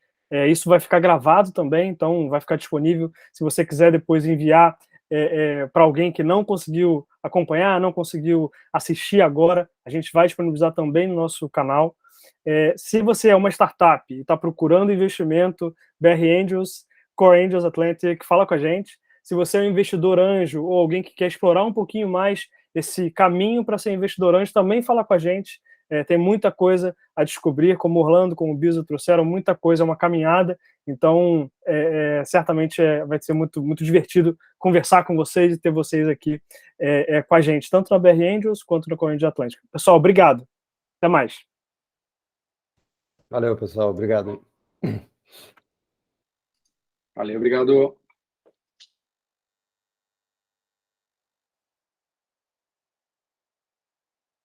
Isso vai ficar gravado também, então vai ficar disponível. Se você quiser depois enviar para alguém que não conseguiu acompanhar, não conseguiu assistir agora, a gente vai disponibilizar também no nosso canal. Se você é uma startup e está procurando investimento, BR Angels, Core Angels Atlantic, fala com a gente. Se você é um investidor anjo ou alguém que quer explorar um pouquinho mais esse caminho para ser investidor anjo, também fala com a gente. Tem muita coisa a descobrir, como o Orlando, como o Biso trouxeram, muita coisa, é uma caminhada. Então, certamente vai ser muito, muito divertido conversar com vocês e ter vocês aqui com a gente, tanto na BR Angels quanto na Core Angels Atlantic. Pessoal, obrigado. Até mais. Valeu, pessoal. Obrigado. Valeu, obrigado.